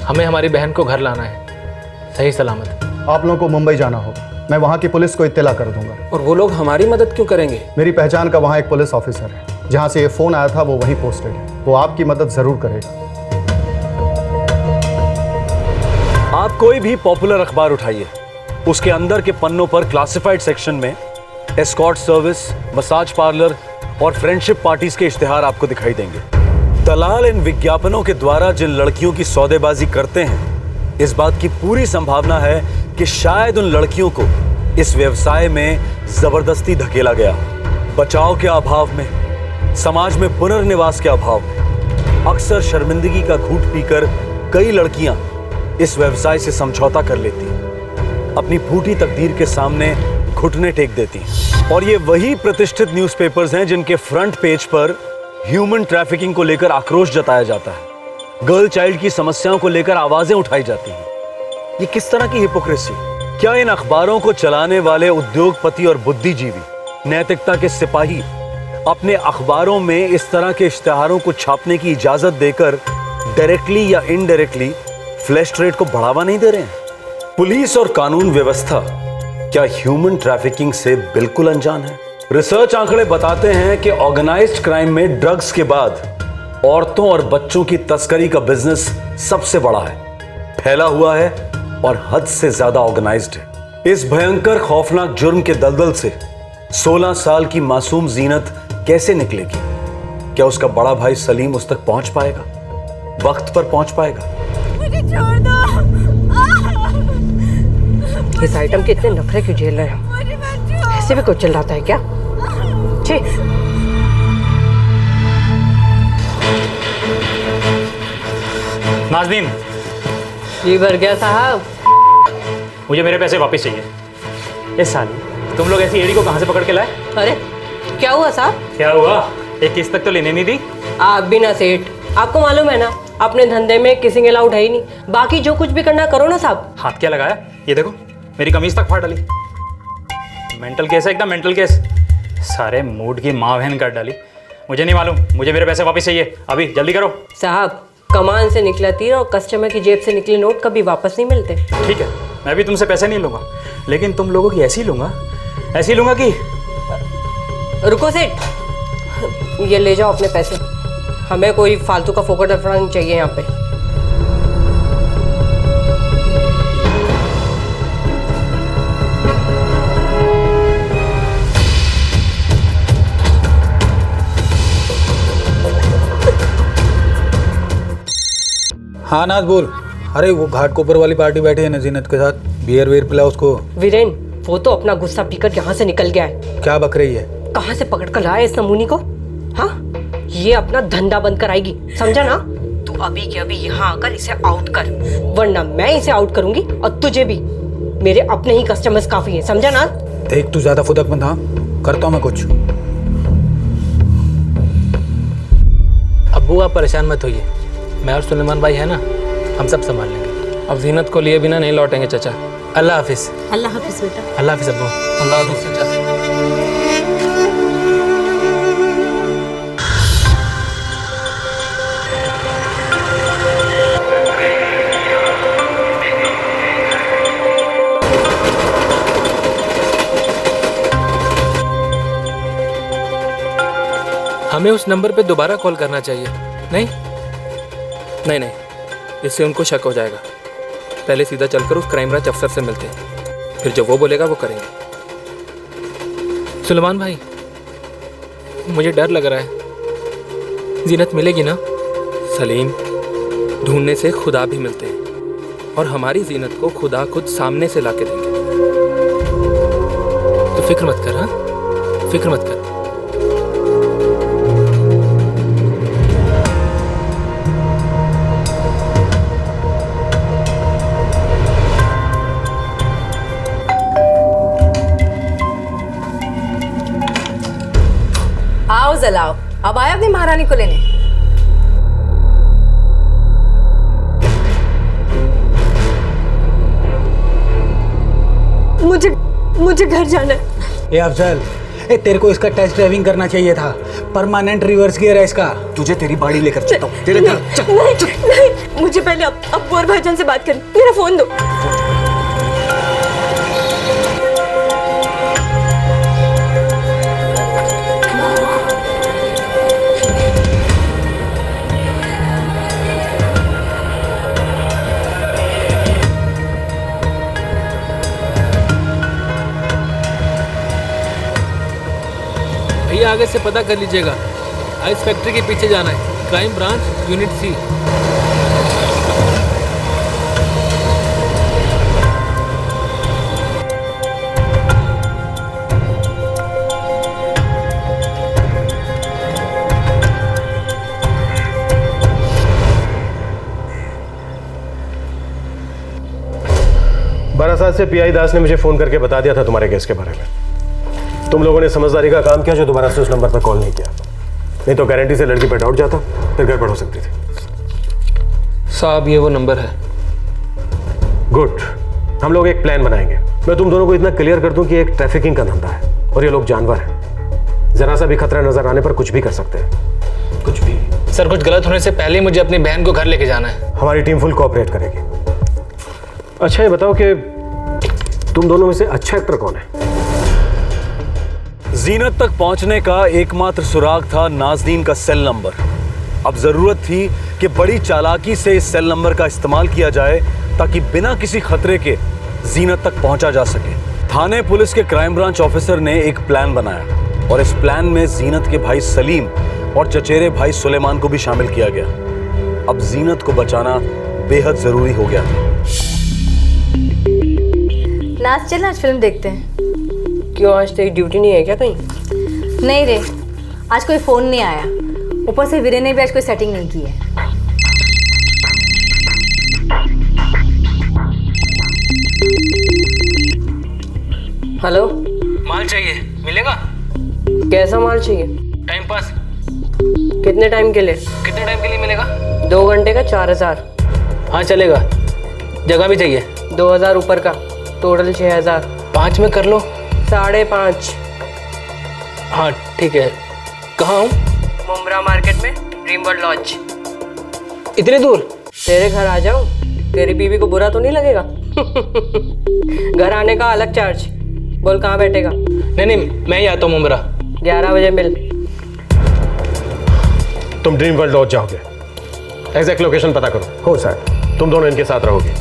हमें हमारी बहन को घर लाना है, सही सलामत। आप लोगों को मुंबई जाना होगा, मैं वहाँ की पुलिस को इत्तला कर दूंगा। और वो लोग हमारी मदद क्यों करेंगे? मेरी पहचान का वहाँ एक पुलिस ऑफिसर है, जहाँ से ये फ़ोन आया था वो वहीं पोस्टेड है, वो आपकी मदद ज़रूर करेगा। आप कोई भी पॉपुलर अखबार उठाइए, उसके अंदर के पन्नों पर क्लासिफाइड सेक्शन में एस्कॉर्ट सर्विस, मसाज पार्लर और फ्रेंडशिप पार्टीज के इश्तिहार आपको दिखाई देंगे। दलाल इन विज्ञापनों के द्वारा जिन लड़कियों की सौदेबाजी करते हैं, इस बात की पूरी संभावना है कि शायद उन लड़कियों को इस व्यवसाय में जबरदस्ती धकेला गया। बचाव के अभाव में, समाज में पुनर्निवास के अभाव में अक्सर शर्मिंदगी का घूंट पीकर कई लड़कियां इस व्यवसाय से समझौता कर लेती हैं, अपनी फूटी तकदीर के सामने घुटने टेक देती हैं। और ये वही प्रतिष्ठित न्यूज़पेपर्स हैं जिनके फ्रंट पेज पर ह्यूमन ट्रैफिकिंग को लेकर आक्रोश जताया जाता है, गर्ल चाइल्ड की समस्याओं को लेकर आवाजें उठाई जाती हैं। ये किस तरह की हिपोक्रेसी? क्या इन अखबारों को चलाने वाले उद्योगपति और बुद्धिजीवी, नैतिकता के सिपाही अपने अखबारों में इस तरह के इश्तिहारों को छापने की इजाजत देकर डायरेक्टली या इनडायरेक्टली फ्लैश ट्रेड को बढ़ावा नहीं दे रहे हैं? पुलिस और कानून व्यवस्था क्या ह्यूमन ट्रैफिकिंग से बिल्कुल अनजान है? रिसर्च आंकड़े बताते हैं कि ऑर्गेनाइज्ड क्राइम में ड्रग्स के बाद औरतों और बच्चों की तस्करी का बिजनेस सबसे बड़ा है, फैला हुआ है और हद से ज्यादा ऑर्गेनाइज्ड है। इस भयंकर खौफनाक जुर्म के दलदल से 16 साल की मासूम जीनत कैसे निकलेगी? क्या उसका बड़ा भाई सलीम उस तक पहुंच पाएगा, वक्त पर पहुंच पाएगा? मुझे छोड़ दो। इस आइटम के इतने नखरे क्यों झेल रहे हैं? ऐसे भी कोई चिल्लाता है क्या? ठीक। नाज़नीन। जी बरगया साहब, मुझे मेरे पैसे वापस चाहिए। इस साली तुम लोग ऐसी एड़ी को कहाँ से पकड़ के लाए? अरे क्या हुआ साहब? क्या हुआ? एक किस्त तक तो लेने नहीं दी। आप भी ना सेठ, आपको मालूम है ना अपने धंधे में किसिंग अलाउड है ही नहीं। बाकी जो कुछ भी करना करो ना साहब। हाथ क्या लगाया? ये देखो मेरी कमीज तक फाड़ डाली। मेंटल केस है, एकदम मेंटल केस। सारे मूड की माँ बहन कर डाली। मुझे नहीं मालूम, मुझे मेरे पैसे वापस चाहिए, अभी जल्दी करो। साहब, कमान से निकला तीर और कस्टमर की जेब से निकले नोट कभी वापस नहीं मिलते। ठीक है, मैं भी तुमसे पैसे नहीं लूंगा, लेकिन तुम लोगों की ऐसी लूंगा कि। रुको सेठ, ये ले जाओ अपने पैसे। हमें कोई फालतू का फोकट अफरा नहीं चाहिए यहाँ पे। हाँ नाज बोल। अरे वो घाट कोपर वाली पार्टी बैठी है ना जीनत के साथ, बियर वेयर पिला उसको। वीरेन, वो तो अपना गुस्सा पीकर यहाँ से निकल गया है। क्या बक रही है? कहाँ से पकड़ कर लाया इस नमूनी को? हाँ, ये अपना धंधा बंद कराएगी, समझा ना? तू अभी के अभी यहाँ आकर इसे आउट कर, वरना मैं इसे आउट करूंगी और तुझे भी। मेरे अपने ही कस्टमर्स काफी हैं, समझा ना? देख तू ज्यादा फुदक मत, हाँ करता हूँ मैं कुछ। अब्बू आप परेशान मत होइए, मैं और सुलेमान भाई है ना, हम सब संभाल लेंगे। अब जीनत को लिए बिना नहीं लौटेंगे चाचा। अल्लाह हाफिज। अल्लाह हाफिज बेटा। अल्लाह हाफिज अब्बू। अल्लाह हाफिज चाचा। हमें उस नंबर पे दोबारा कॉल करना चाहिए। नहीं नहीं नहीं, इससे उनको शक हो जाएगा। पहले सीधा चलकर उस क्राइम ब्रांच अफसर से मिलते हैं, फिर जो वो बोलेगा वो करेंगे। सुलेमान भाई, मुझे डर लग रहा है। जीनत मिलेगी ना? सलीम, ढूंढने से खुदा भी मिलते हैं और हमारी जीनत को खुदा खुद सामने से ला के देंगे। तो फिक्र मत कर, हाँ फिक्र मत कर। आओ जलाओ, अब आया अपनी महारानी को लेने। मुझे घर जाना है। ए अफजल, तेरे को इसका टेस्ट ड्राइविंग करना चाहिए था। परमानेंट रिवर्स गियर है इसका। तुझे तेरी बाड़ी लेकर चलता हूँ। तेरे घर नहीं, मुझे पहले अब्बू और भाईजान से बात करनी। मेरा फोन दो। भैया आगे से पता कर लीजिएगा, आइस फैक्ट्री के पीछे जाना है, crime branch unit C. Barasat से पीआई दास ने मुझे फोन करके बता दिया था तुम्हारे केस के बारे में। तुम लोगों ने समझदारी का काम किया जो दोबारा से उस नंबर पर कॉल नहीं किया, नहीं तो गारंटी से लड़की पे डाउट जाता, फिर गड़बड़ हो सकती थी। साहब ये वो नंबर है। गुड, हम लोग एक प्लान बनाएंगे। मैं तुम दोनों को इतना क्लियर कर दूं कि एक ट्रैफिकिंग का धंधा है और ये लोग जानवर हैं। जरा सा भी खतरा नजर आने पर कुछ भी कर सकते हैं। कुछ भी सर, कुछ गलत होने से पहले ही मुझे अपनी बहन को घर लेके जाना है। हमारी टीम फुल कोऑपरेट करेगी। अच्छा ये बताओ कि तुम दोनों में से अच्छा एक्टर कौन है? जीनत तक पहुंचने का एकमात्र सुराग था नाज़नीन का सेल नंबर। अब जरूरत थी कि बड़ी चालाकी से इस सेल नंबर का इस्तेमाल किया जाए ताकि बिना किसी खतरे के जीनत तक पहुंचा जा सके। थाने पुलिस के क्राइम ब्रांच ऑफिसर ने एक प्लान बनाया और इस प्लान में जीनत के भाई सलीम और चचेरे भाई सुलेमान को भी शामिल किया गया। अब जीनत को बचाना बेहद जरूरी हो गया था। नाच चल, आज फिल्म देखते हैं। क्यों, आज तेरी ड्यूटी नहीं है क्या कहीं? नहीं रे, आज कोई फोन नहीं आया। ऊपर से वीरे ने भी आज कोई सेटिंग नहीं की है। हेलो, माल चाहिए, मिलेगा? कैसा माल चाहिए? Time pass. कितने टाइम के लिए? कितने टाइम के लिए मिलेगा? 2 घंटे का 4000। हाँ चलेगा। जगह भी चाहिए? 2000 ऊपर का, टोटल 6000। 5 में कर लो। 5.5। हाँ ठीक है। कहाँ हूँ? मुंब्रा मार्केट में, ड्रीम वर्ल्ड लॉज। इतनी दूर? तेरे घर आ जाऊँ? तेरी बीवी को बुरा तो नहीं लगेगा? घर आने का अलग चार्ज। बोल कहाँ बैठेगा? नहीं, मैं ही आता हूँ मुंब्रा। 11 बजे मिल। तुम ड्रीम वर्ल्ड लॉज जाओगे? एग्जैक्ट लोकेशन पता करो। हो सर, तुम दोनों इनके साथ रहोगे।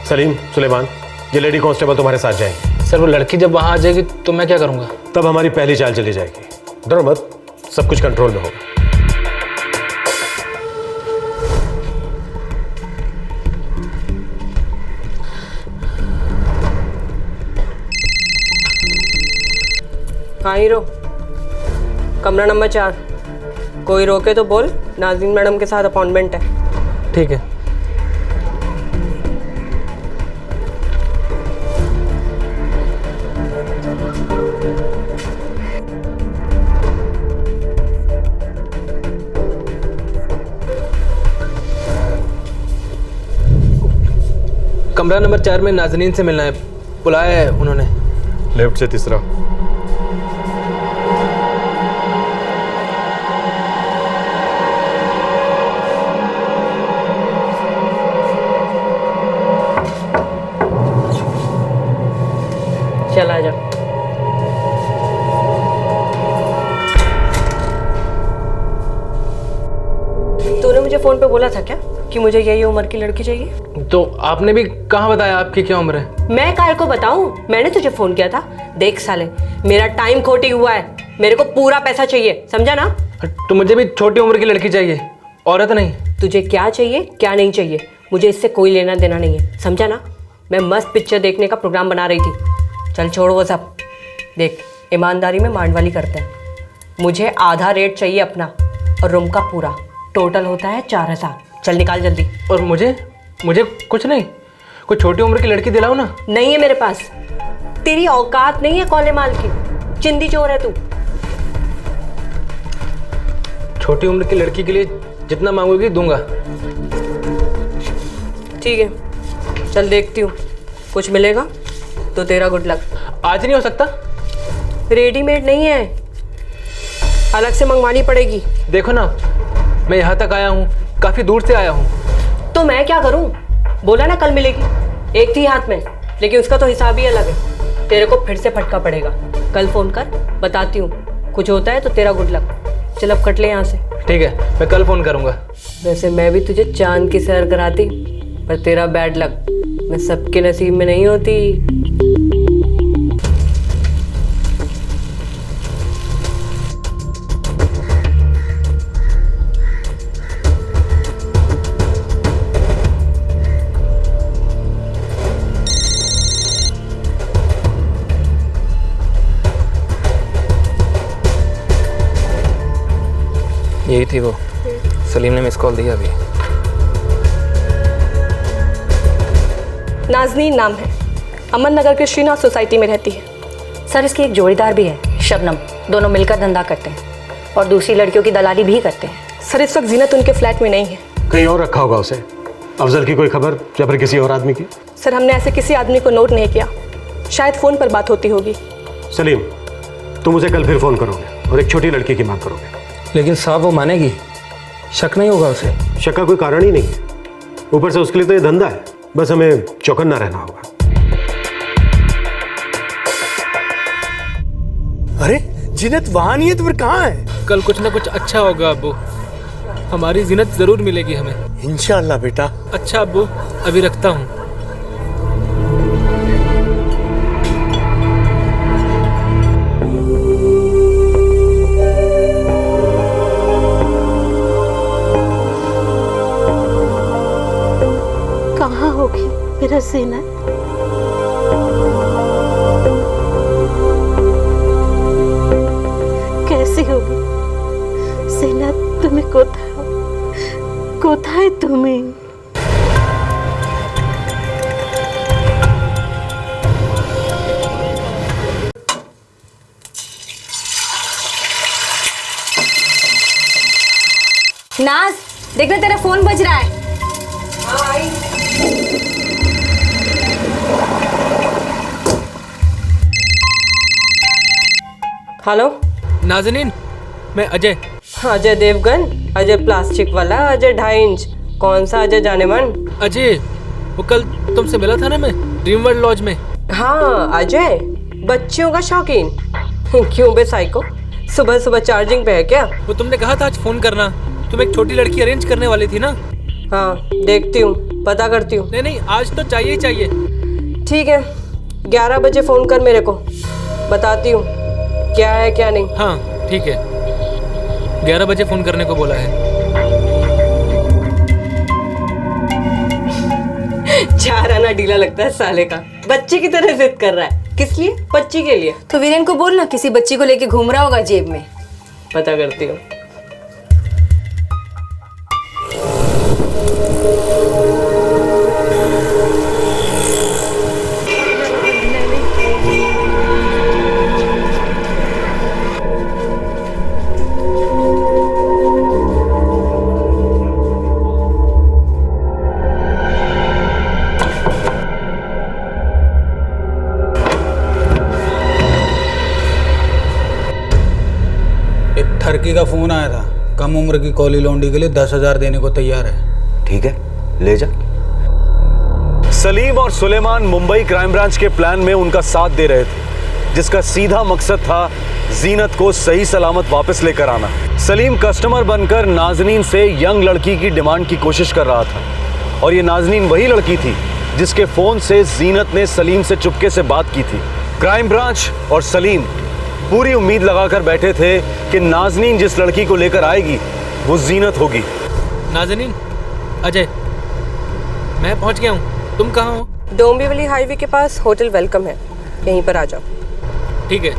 सलीम, सुलेमान, ये लेडी कांस्टेबल तुम्हारे साथ जाएंगे। सर वो लड़की जब वहाँ आ जाएगी तो मैं क्या करूँगा? तब हमारी पहली चाल चली जाएगी। डरो मत, सब कुछ कंट्रोल में होगा। हाँ हीरो, कमरा नंबर 4। कोई रोके तो बोल, नाज़नीन मैडम के साथ अपॉइंटमेंट है। ठीक है। कमरा नंबर 4 में नाज़नीन से मिलना है, बुलाया है उन्होंने। लेफ्ट से तीसरा। चल आ जा। तूने मुझे फोन पे बोला था क्या कि मुझे यही उम्र की लड़की चाहिए? तो आपने भी कहाँ बताया आपकी क्या उम्र है? मैं काहे को बताऊं? मैंने तुझे फोन किया था। देख साले, मेरा टाइम खोटी हुआ है, मेरे को पूरा पैसा चाहिए, समझा ना? तो मुझे भी छोटी उम्र की लड़की चाहिए, औरत नहीं। तुझे क्या चाहिए क्या नहीं चाहिए, मुझे इससे कोई लेना देना नहीं है, समझा ना? मैं मस्त पिक्चर देखने का प्रोग्राम बना रही थी। चल छोड़ वो सब। देख, ईमानदारी में मांडवाली करते हैं। मुझे आधा रेट चाहिए अपना और रूम का पूरा, टोटल होता है 4000। चल निकाल जल्दी। और मुझे कुछ नहीं, कोई छोटी उम्र की लड़की दिलाओ ना। नहीं है मेरे पास। तेरी औकात नहीं है कौले माल की, चिंदी चोर है तू। छोटी उम्र की लड़की के लिए जितना मांगोगी दूंगा। ठीक है, चल देखती हूँ, कुछ मिलेगा तो तेरा गुड लक। आज नहीं हो सकता? रेडीमेड नहीं है, अलग से मंगवानी पड़ेगी। देखो ना, मैं यहाँ तक आया हूँ, काफी दूर से आया हूँ। तो मैं क्या करूँ? बोला ना कल मिलेगी, एक थी हाथ में, लेकिन उसका तो हिसाब ही अलग है। तेरे को फिर से फटका पड़ेगा। कल फोन कर, बताती हूँ। कुछ होता है तो तेरा गुड लक। चल अब कट ले यहाँ से। ठीक है, मैं कल फोन करूँगा। वैसे मैं भी तुझे चांद की सैर कराती, पर तेरा बैड लक, मैं सबके नसीब में नहीं होती। यही थी वो, सलीम ने मिस कॉल दिया अभी। नाज़नीन नाम है, अमन नगर के श्रीनाथ सोसाइटी में रहती है। सर इसकी एक जोड़ीदार भी है, शबनम। दोनों मिलकर धंधा करते हैं और दूसरी लड़कियों की दलाली भी करते हैं। सर इस वक्त जीनत उनके फ्लैट में नहीं है। कहीं और रखा होगा उसे। अफजल की कोई खबर या फिर किसी और आदमी की? सर हमने ऐसे किसी आदमी को नोट नहीं किया, शायद फ़ोन पर बात होती होगी। सलीम, तुम उसे कल फिर फ़ोन करोगे और एक छोटी लड़की की मांग करोगे। लेकिन साहब वो मानेगी? शक नहीं होगा उसे? शक का कोई कारण ही नहीं है। ऊपर से उसके लिए तो ये धंधा है, बस हमें चौकन्ना रहना होगा। अरे जीनत वहां नहीं है तो फिर कहाँ है? कल कुछ ना कुछ अच्छा होगा अब्बू, हमारी जीनत जरूर मिलेगी हमें। इंशाअल्लाह बेटा। अच्छा अब्बू, अभी रखता हूँ। कहाँ होगी मेरा जीनत? कैसी होगी जीनत? तुम्हें कोथा है तुम्हें? नाज, देखना तेरा फोन बज रहा है। हेलो नाज़नीन, मैं अजय। अजय देवगन? अजय प्लास्टिक वाला, अजय 2.5 इंच? कौन सा अजय जाने मन? अजय, वो कल तुमसे मिला था ना मैं ड्रीम वर्ल्ड लॉज में। हाँ अजय, बच्चियों का शौकीन। क्यों बे साइको, सुबह सुबह चार्जिंग पे है क्या? वो तुमने कहा था आज फोन करना, तुम एक छोटी लड़की अरेंज करने वाली थी ना? हाँ देखती हूँ, पता करती हूँ। नहीं आज तो चाहिए ही चाहिए। ठीक है, 11 बजे फोन कर मेरे को, बताती हूँ क्या है क्या नहीं। हाँ ठीक है, 11 बजे फोन करने को बोला है। चार आना ढीला लगता है साले का, बच्चे की तरह जिद कर रहा है। किस लिए? बच्ची के लिए। तो वीरेन को बोल ना, किसी बच्ची को लेके घूम रहा होगा जेब में। पता करती हूँ। ठरकी का फोन आया था, कम उम्र की कॉली लौंडी के लिए 10,000 देने को तैयार है। ठीक है, ले जा। सलीम और सुलेमान मुंबई क्राइम ब्रांच के प्लान में उनका साथ दे रहे थे, जिसका सीधा मकसद था जीनत को सही सलामत वापस लेकर आना। सलीम कस्टमर बनकर नाज़नीन से यंग लड़की की डिमांड की कोशिश कर रहा था, और ये नाज़नीन वही लड़की थी जिसके फोन से जीनत ने सलीम से चुपके से बात की थी। क्राइम ब्रांच और सलीम पूरी उम्मीद लगाकर बैठे थे कि नाज़नीन जिस लड़की को लेकर आएगी वो जीनत होगी। नाज़नीन, अजय, मैं पहुंच गया हूं, तुम कहाँ हो? डोंबिवली हाईवे के पास होटल वेलकम है, यहीं पर आ जाओ। ठीक है।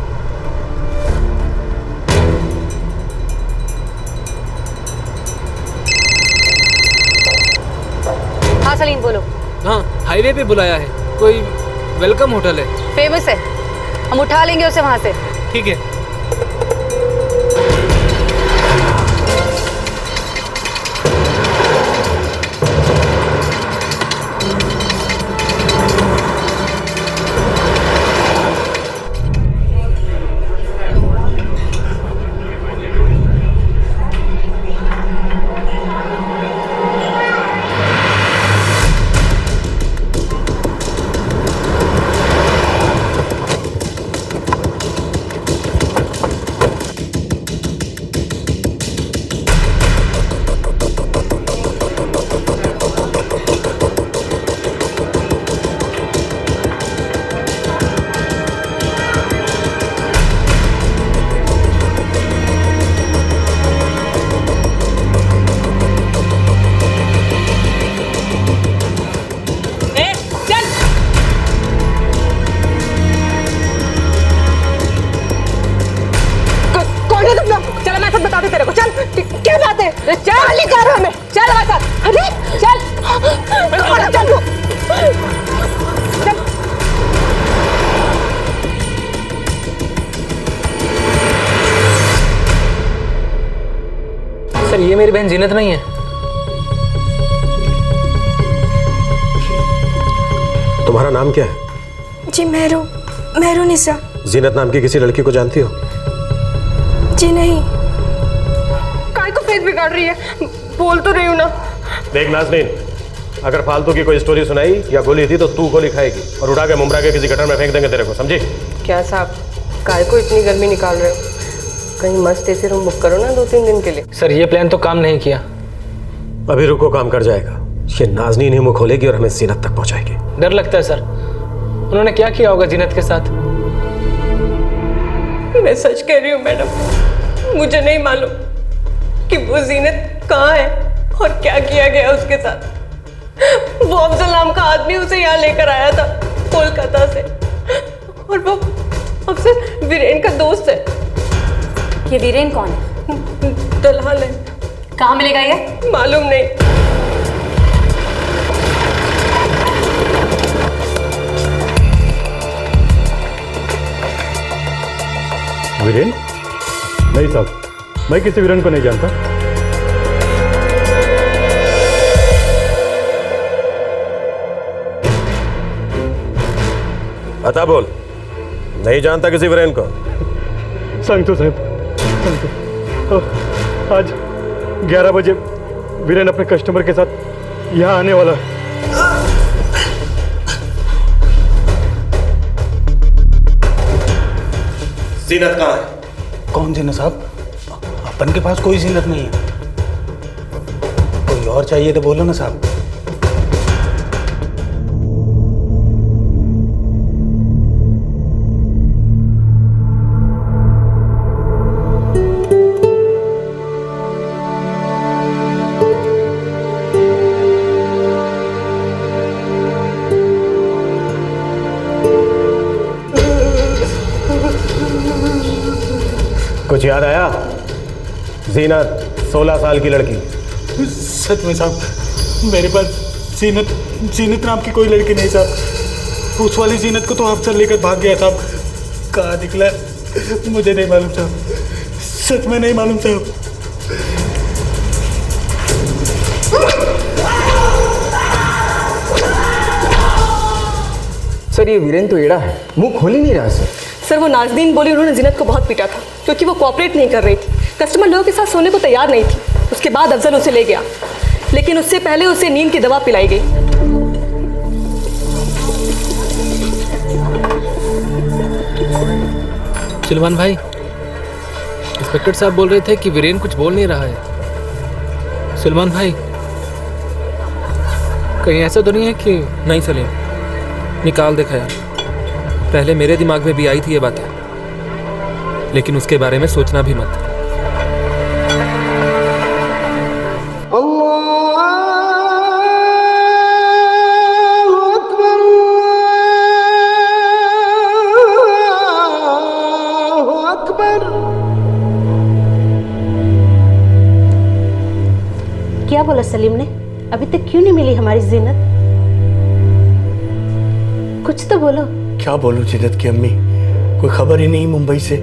हाँ सलीम बोलो। हाँ, हाईवे पे बुलाया है, कोई वेलकम होटल है, फेमस है, हम उठा लेंगे उसे वहां से। ठीक है। सर ये मेरी बहन जीनत नहीं है। तुम्हारा नाम क्या है? जी मेहरू निशा। जीनत नाम की किसी लड़की को जानती हो? जी नहीं। काय को फेस बिगाड़ रही है, बोल तो रही हूँ ना। देख नाज़नीन, अगर फालतू की कोई स्टोरी सुनाई या गोली थी तो तू गोली खाएगी और उठा के मुमरा के किसी गटर में फेंक देंगे तेरे को, समझी? क्या साहब, काय को इतनी गर्मी निकाल रहे हो? कहीं मस्त ऐसे रूम बुक करो ना 2-3 दिन के लिए। सर ये प्लान तो काम नहीं किया। अभी रुको, काम कर जाएगा। ये नाज़नीन ही मुंह खोलेगी और हमें जीनत तक पहुंचाएगी। डर लगता है सर, उन्होंने क्या किया होगा जीनत के साथ? मैं सच कह रही हूँ मैडम, मुझे नहीं मालूम कि वो जीनत कहाँ है और क्या किया गया उसके साथ। वो अफजल नाम का आदमी उसे यहाँ लेकर आया था कोलकाता से, और वो अफजल वीरेन का दोस्त है। ये वीरेन कौन है? दलाल है। कहाँ मिलेगा ये? मालूम नहीं। वीरेन? नहीं साहब, मैं किसी वीरेन को नहीं जानता। बता बोल, नहीं जानता किसी वीरेन को? सांगतो साहब, सांगतो। आज 11 बजे वीरेन अपने कस्टमर के साथ यहाँ आने वाला है। जीनत कहाँ है? कौन जीनत साहब? अपन के पास कोई जीनत नहीं है। कोई और चाहिए तो बोलो ना साहब। कुछ याद आया? जीनत 16 साल की लड़की। सच में साहब, मेरे पास जीनत नाम की कोई लड़की नहीं साहब। उस वाली जीनत को तो अफसर लेकर भाग गया साहब। कहाँ निकला मुझे नहीं मालूम साहब, सच में नहीं मालूम साहब। सर ये वीरेन तो एड़ा है, मुंह खोल ही नहीं रहा सर। सर वो नाज़नीन बोली उन्होंने जीनत को बहुत पीटा था क्योंकि वो कोऑपरेट नहीं कर रही थी, कस्टमर लोगों के साथ सोने को तैयार नहीं थी। उसके बाद अफजल उसे ले गया, लेकिन उससे पहले उसे नींद की दवा पिलाई गई। सुलेमान भाई, इंस्पेक्टर साहब बोल रहे थे कि वीरेन कुछ बोल नहीं रहा है। सुलेमान भाई, कहीं ऐसा तो नहीं है कि? नहीं सलीम, निकाल देखा यार। पहले मेरे दिमाग में भी आई थी ये बातें, लेकिन उसके बारे में सोचना भी मत। क्या बोला सलीम ने? अभी तक क्यों नहीं मिली हमारी जीनत? कुछ तो बोलो। क्या बोलूं जीनत की अम्मी, कोई खबर ही नहीं मुंबई से,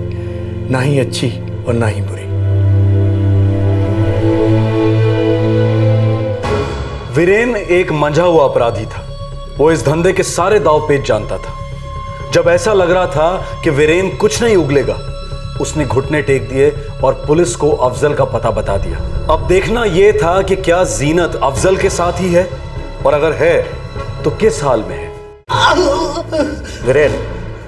ना ही अच्छी और ना ही बुरी। वीरेन एक मंझा हुआ अपराधी था। वो इस धंधे के सारे दाव पेच जानता था। जब ऐसा लग रहा था कि वीरेन कुछ नहीं उगलेगा, उसने घुटने टेक दिए और पुलिस को अफजल का पता बता दिया। अब देखना यह था कि क्या जीनत अफजल के साथ ही है, और अगर है तो किस हाल में है। वीरेन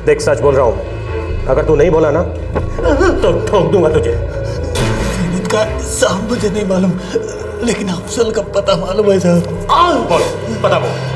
देख, सच बोल रहा हूं, अगर तू नहीं बोला ना तो ठोक दूंगा तुझे। जीनत का साहब मुझे नहीं मालूम, लेकिन अफजल का पता मालूम है साहब। बोल, पता बोल।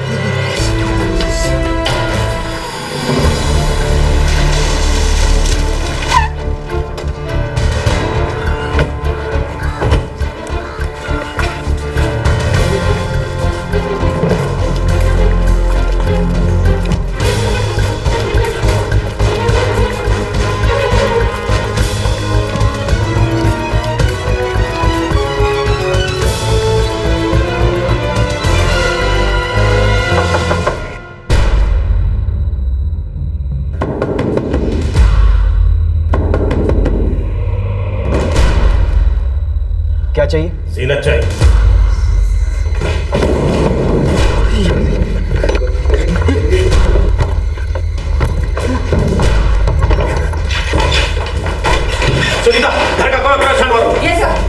क्या चाहिए? जीनत चाहिए। सुनीता, घर का कौन अपना मारो। ये सर।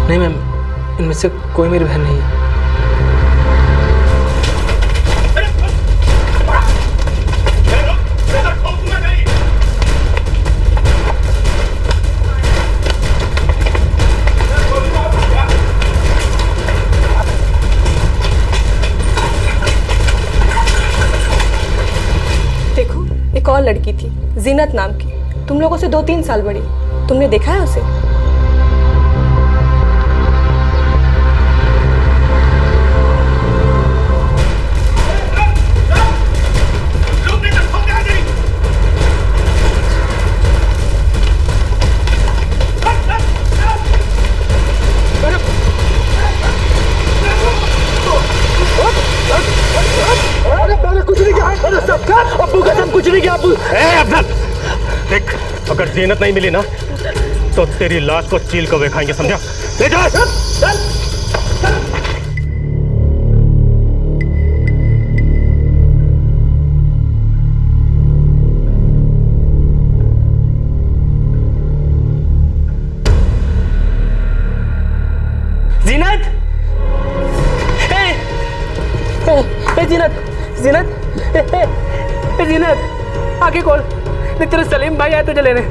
नहीं मैम, इनमें से कोई मेरी बहन नहीं है। देखो, एक और लड़की थी जीनत नाम की, तुम लोगों से 2-3 साल बड़ी। तुमने देखा है उसे? देख, अगर जीनत नहीं मिली ना तो तेरी लाश को चील को वे खाएंगे, समझा? ले जा। जीनत, जीनत, जीनत, जीनत, आगे खोल। तेरे सलीम भाई आए तुझे लेने,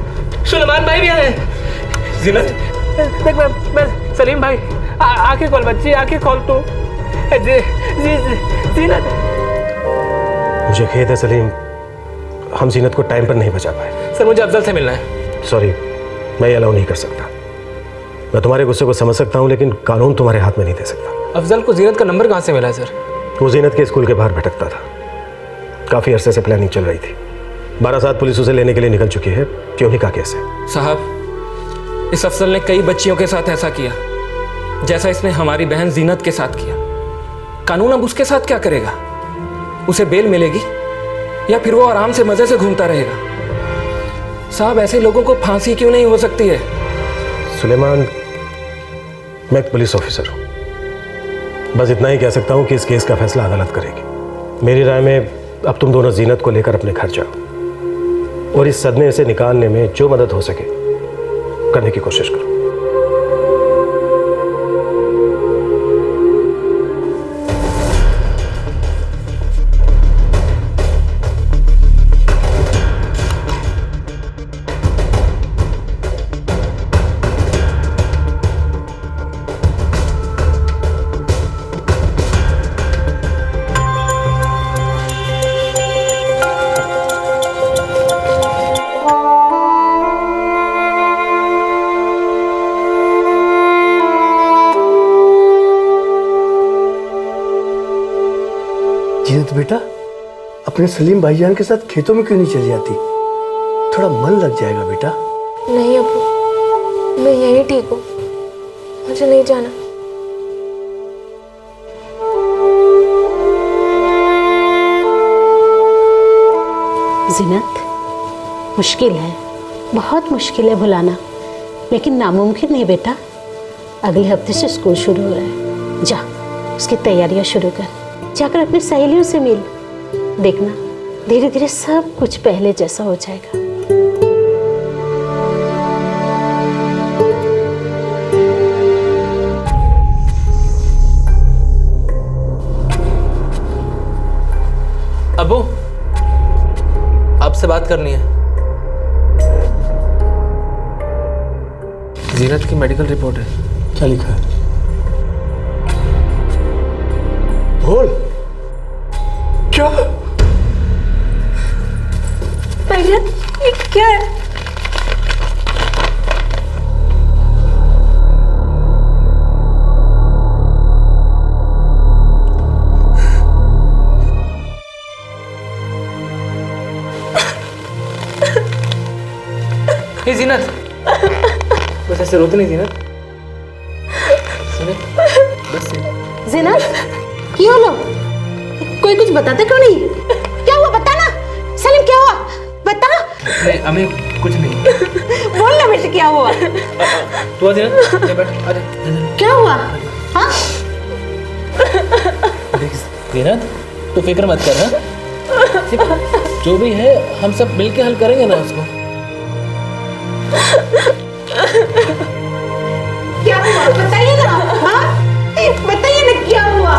सुलेमान भाई भी आए। जीनत, देख मैं सलीम भाई, आंखें खोल बच्ची, आंखें खोल तू। जीनत। मुझे खेद है सलीम, हम जीनत को टाइम पर नहीं बचा पाए। सर मुझे अफजल से मिलना है। सॉरी, मैं ये अलाउ नहीं कर सकता। मैं तुम्हारे गुस्से को समझ सकता हूँ, लेकिन कानून तुम्हारे हाथ में नहीं दे सकता। अफजल को जीनत का नंबर कहाँ से मिला है सर? वो जीनत के स्कूल के बाहर भटकता था, काफी अरसे से प्लानिंग चल रही थी। 12 पुलिस उसे लेने के लिए निकल चुकी है। क्यों नहीं का केस है साहब, इस अफजल ने कई बच्चियों के साथ ऐसा किया जैसा इसने हमारी बहन जीनत के साथ किया। कानून अब उसके साथ क्या करेगा? उसे बेल मिलेगी या फिर वो आराम से मजे से घूमता रहेगा? साहब, ऐसे लोगों को फांसी क्यों नहीं हो सकती है? सुलेमान, मैं एक पुलिस ऑफिसर हूं, बस इतना ही कह सकता हूं कि इस केस का फैसला अदालत करेगी। मेरी राय में अब तुम दोनों जीनत को लेकर अपने घर जाओ और इस सदमे से निकालने में जो मदद हो सके करने की कोशिश करो। जीनत बेटा, अपने सलीम भाईजान के साथ खेतों में क्यों नहीं चली जाती? थोड़ा मन लग जाएगा बेटा। नहीं अब्बू, मैं यहीं ठीक हूँ, मुझे नहीं जाना। जीनत, मुश्किल है, बहुत मुश्किल है भुलाना, लेकिन नामुमकिन नहीं बेटा। अगले हफ्ते से स्कूल शुरू हो रहा है, जा उसकी तैयारियां शुरू कर, जाकर अपनी सहेलियों से मिल। देखना धीरे धीरे सब कुछ पहले जैसा हो जाएगा। अब्बू, आपसे बात करनी है। जीनत की मेडिकल रिपोर्ट है। क्या लिखा है? बोल। क्या? ये क्या है? जीनत, बस ऐसे रोते नहीं जीनत। बस जीनत, क्या हुआ? कोई कुछ बताते क्यों नहीं? क्या हुआ बता ना। सलीम क्या हुआ बता। नहीं अम्मी कुछ नहीं। बोल ना बेटे क्या हुआ? तू आ जीनत, ये बैठ आ जा। क्या हुआ? हाँ? देख जीनत, तू फिक्र मत कर ना, जो भी है हम सब मिलके हल करेंगे ना उसको। क्या हुआ बताइए ना। हाँ बताइए ना क्या हुआ?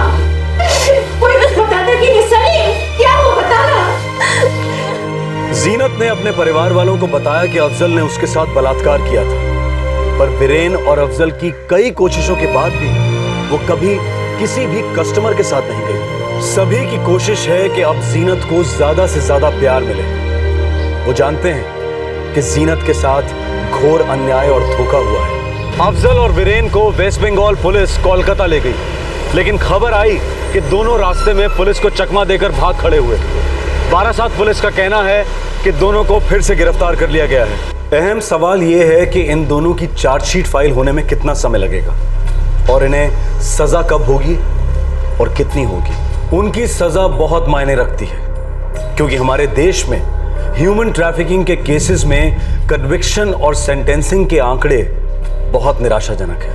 कोई कुछ बताता कि नहीं? सलीम क्या हुआ बता ना। जीनत ने अपने परिवार वालों को बताया कि अफजल ने उसके साथ बलात्कार किया था, पर वीरेन और अफजल की कई कोशिशों के बाद भी वो कभी किसी भी कस्टमर के साथ नहीं गई। सभी की कोशिश है कि अब जीनत को ज्यादा से ज्यादा प्यार मिले। वो जानते हैं कि जीनत के साथ घोर अन्याय और धोखा हुआ है। अफजल और वीरेन को वेस्ट बंगाल पुलिस कोलकाता ले गई, लेकिन खबर आई कि दोनों रास्ते में पुलिस को चकमा देकर भाग खड़े हुए। बारासात पुलिस का कहना है कि दोनों को फिर से गिरफ्तार कर लिया गया है। अहम सवाल यह है कि इन दोनों की चार्जशीट फाइल होने में कितना समय लगेगा और इन्हें सजा कब होगी और कितनी होगी। उनकी सजा बहुत मायने रखती है, क्योंकि हमारे देश में ह्यूमन ट्रैफिकिंग के केसेस में कन्विक्शन और सेंटेंसिंग के आंकड़े बहुत निराशाजनक है।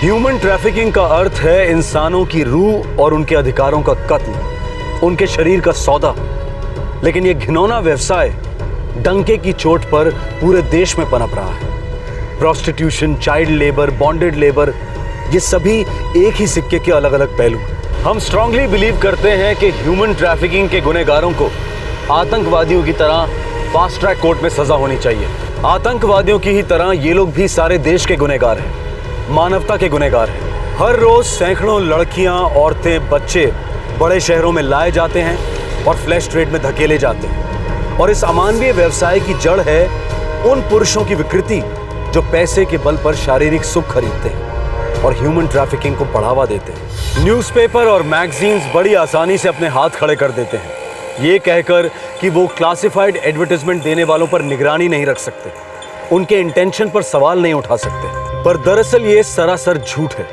ह्यूमन ट्रैफिकिंग का अर्थ है इंसानों की रूह और उनके अधिकारों का कत्ल, उनके शरीर का सौदा। लेकिन यह घिनौना व्यवसाय डंके की चोट पर पूरे देश में पनप रहा है। Prostitution, child labour, bonded labour, ये सभी एक ही सिक्के के अलग अलग पहलू। हम स्ट्रांगली बिलीव करते हैं कि ह्यूमन ट्रैफिकिंग के गुनहगारों को आतंकवादियों की तरह फास्ट ट्रैक कोर्ट में सजा होनी चाहिए। आतंकवादियों की ही तरह ये लोग भी सारे देश के गुनहगार हैं, मानवता के गुनहगार हैं। हर रोज सैकड़ों लड़कियां, औरतें, बच्चे बड़े शहरों में लाए जाते हैं और फ्लैश ट्रेड में धकेले जाते हैं। और इस अमानवीय व्यवसाय की जड़ है उन पुरुषों की विकृति जो पैसे के बल पर शारीरिक सुख खरीदते हैं और ह्यूमन ट्रैफिकिंग को बढ़ावा देते हैं। न्यूज़पेपर और मैगजीन्स बड़ी आसानी से अपने हाथ खड़े कर देते हैं, ये कहकर कि वो क्लासिफाइड एडवर्टाइजमेंट देने वालों पर निगरानी नहीं रख सकते, उनके इंटेंशन पर सवाल नहीं उठा सकते। पर दरअसल ये सरासर झूठ है।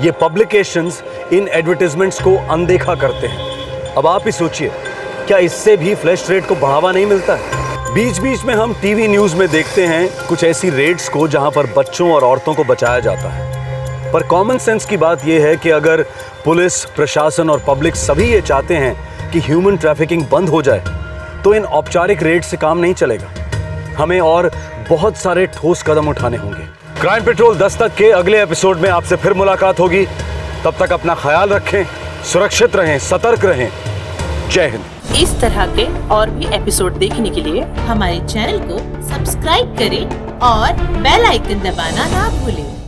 ये पब्लिकेशंस इन एडवर्टाइजमेंट्स को अनदेखा करते हैं। अब आप ही सोचिए, क्या इससे भी फ्लैश ट्रेड को बढ़ावा नहीं मिलता है? बीच बीच में हम टीवी न्यूज़ में देखते हैं कुछ ऐसी रेड्स को जहां पर बच्चों और औरतों को बचाया जाता है। पर कॉमन सेंस की बात यह है कि अगर पुलिस, प्रशासन और पब्लिक सभी ये चाहते हैं कि ह्यूमन ट्रैफिकिंग बंद हो जाए, तो इन औपचारिक रेड से काम नहीं चलेगा। हमें और बहुत सारे ठोस कदम उठाने होंगे। क्राइम पेट्रोल दस्तक के अगले एपिसोड में आपसे फिर मुलाकात होगी। तब तक अपना ख्याल रखें, सुरक्षित रहें, सतर्क रहें। जय हिंद। इस तरह के और भी एपिसोड देखने के लिए हमारे चैनल को सब्सक्राइब करें और बेल आइकन दबाना ना भूलें।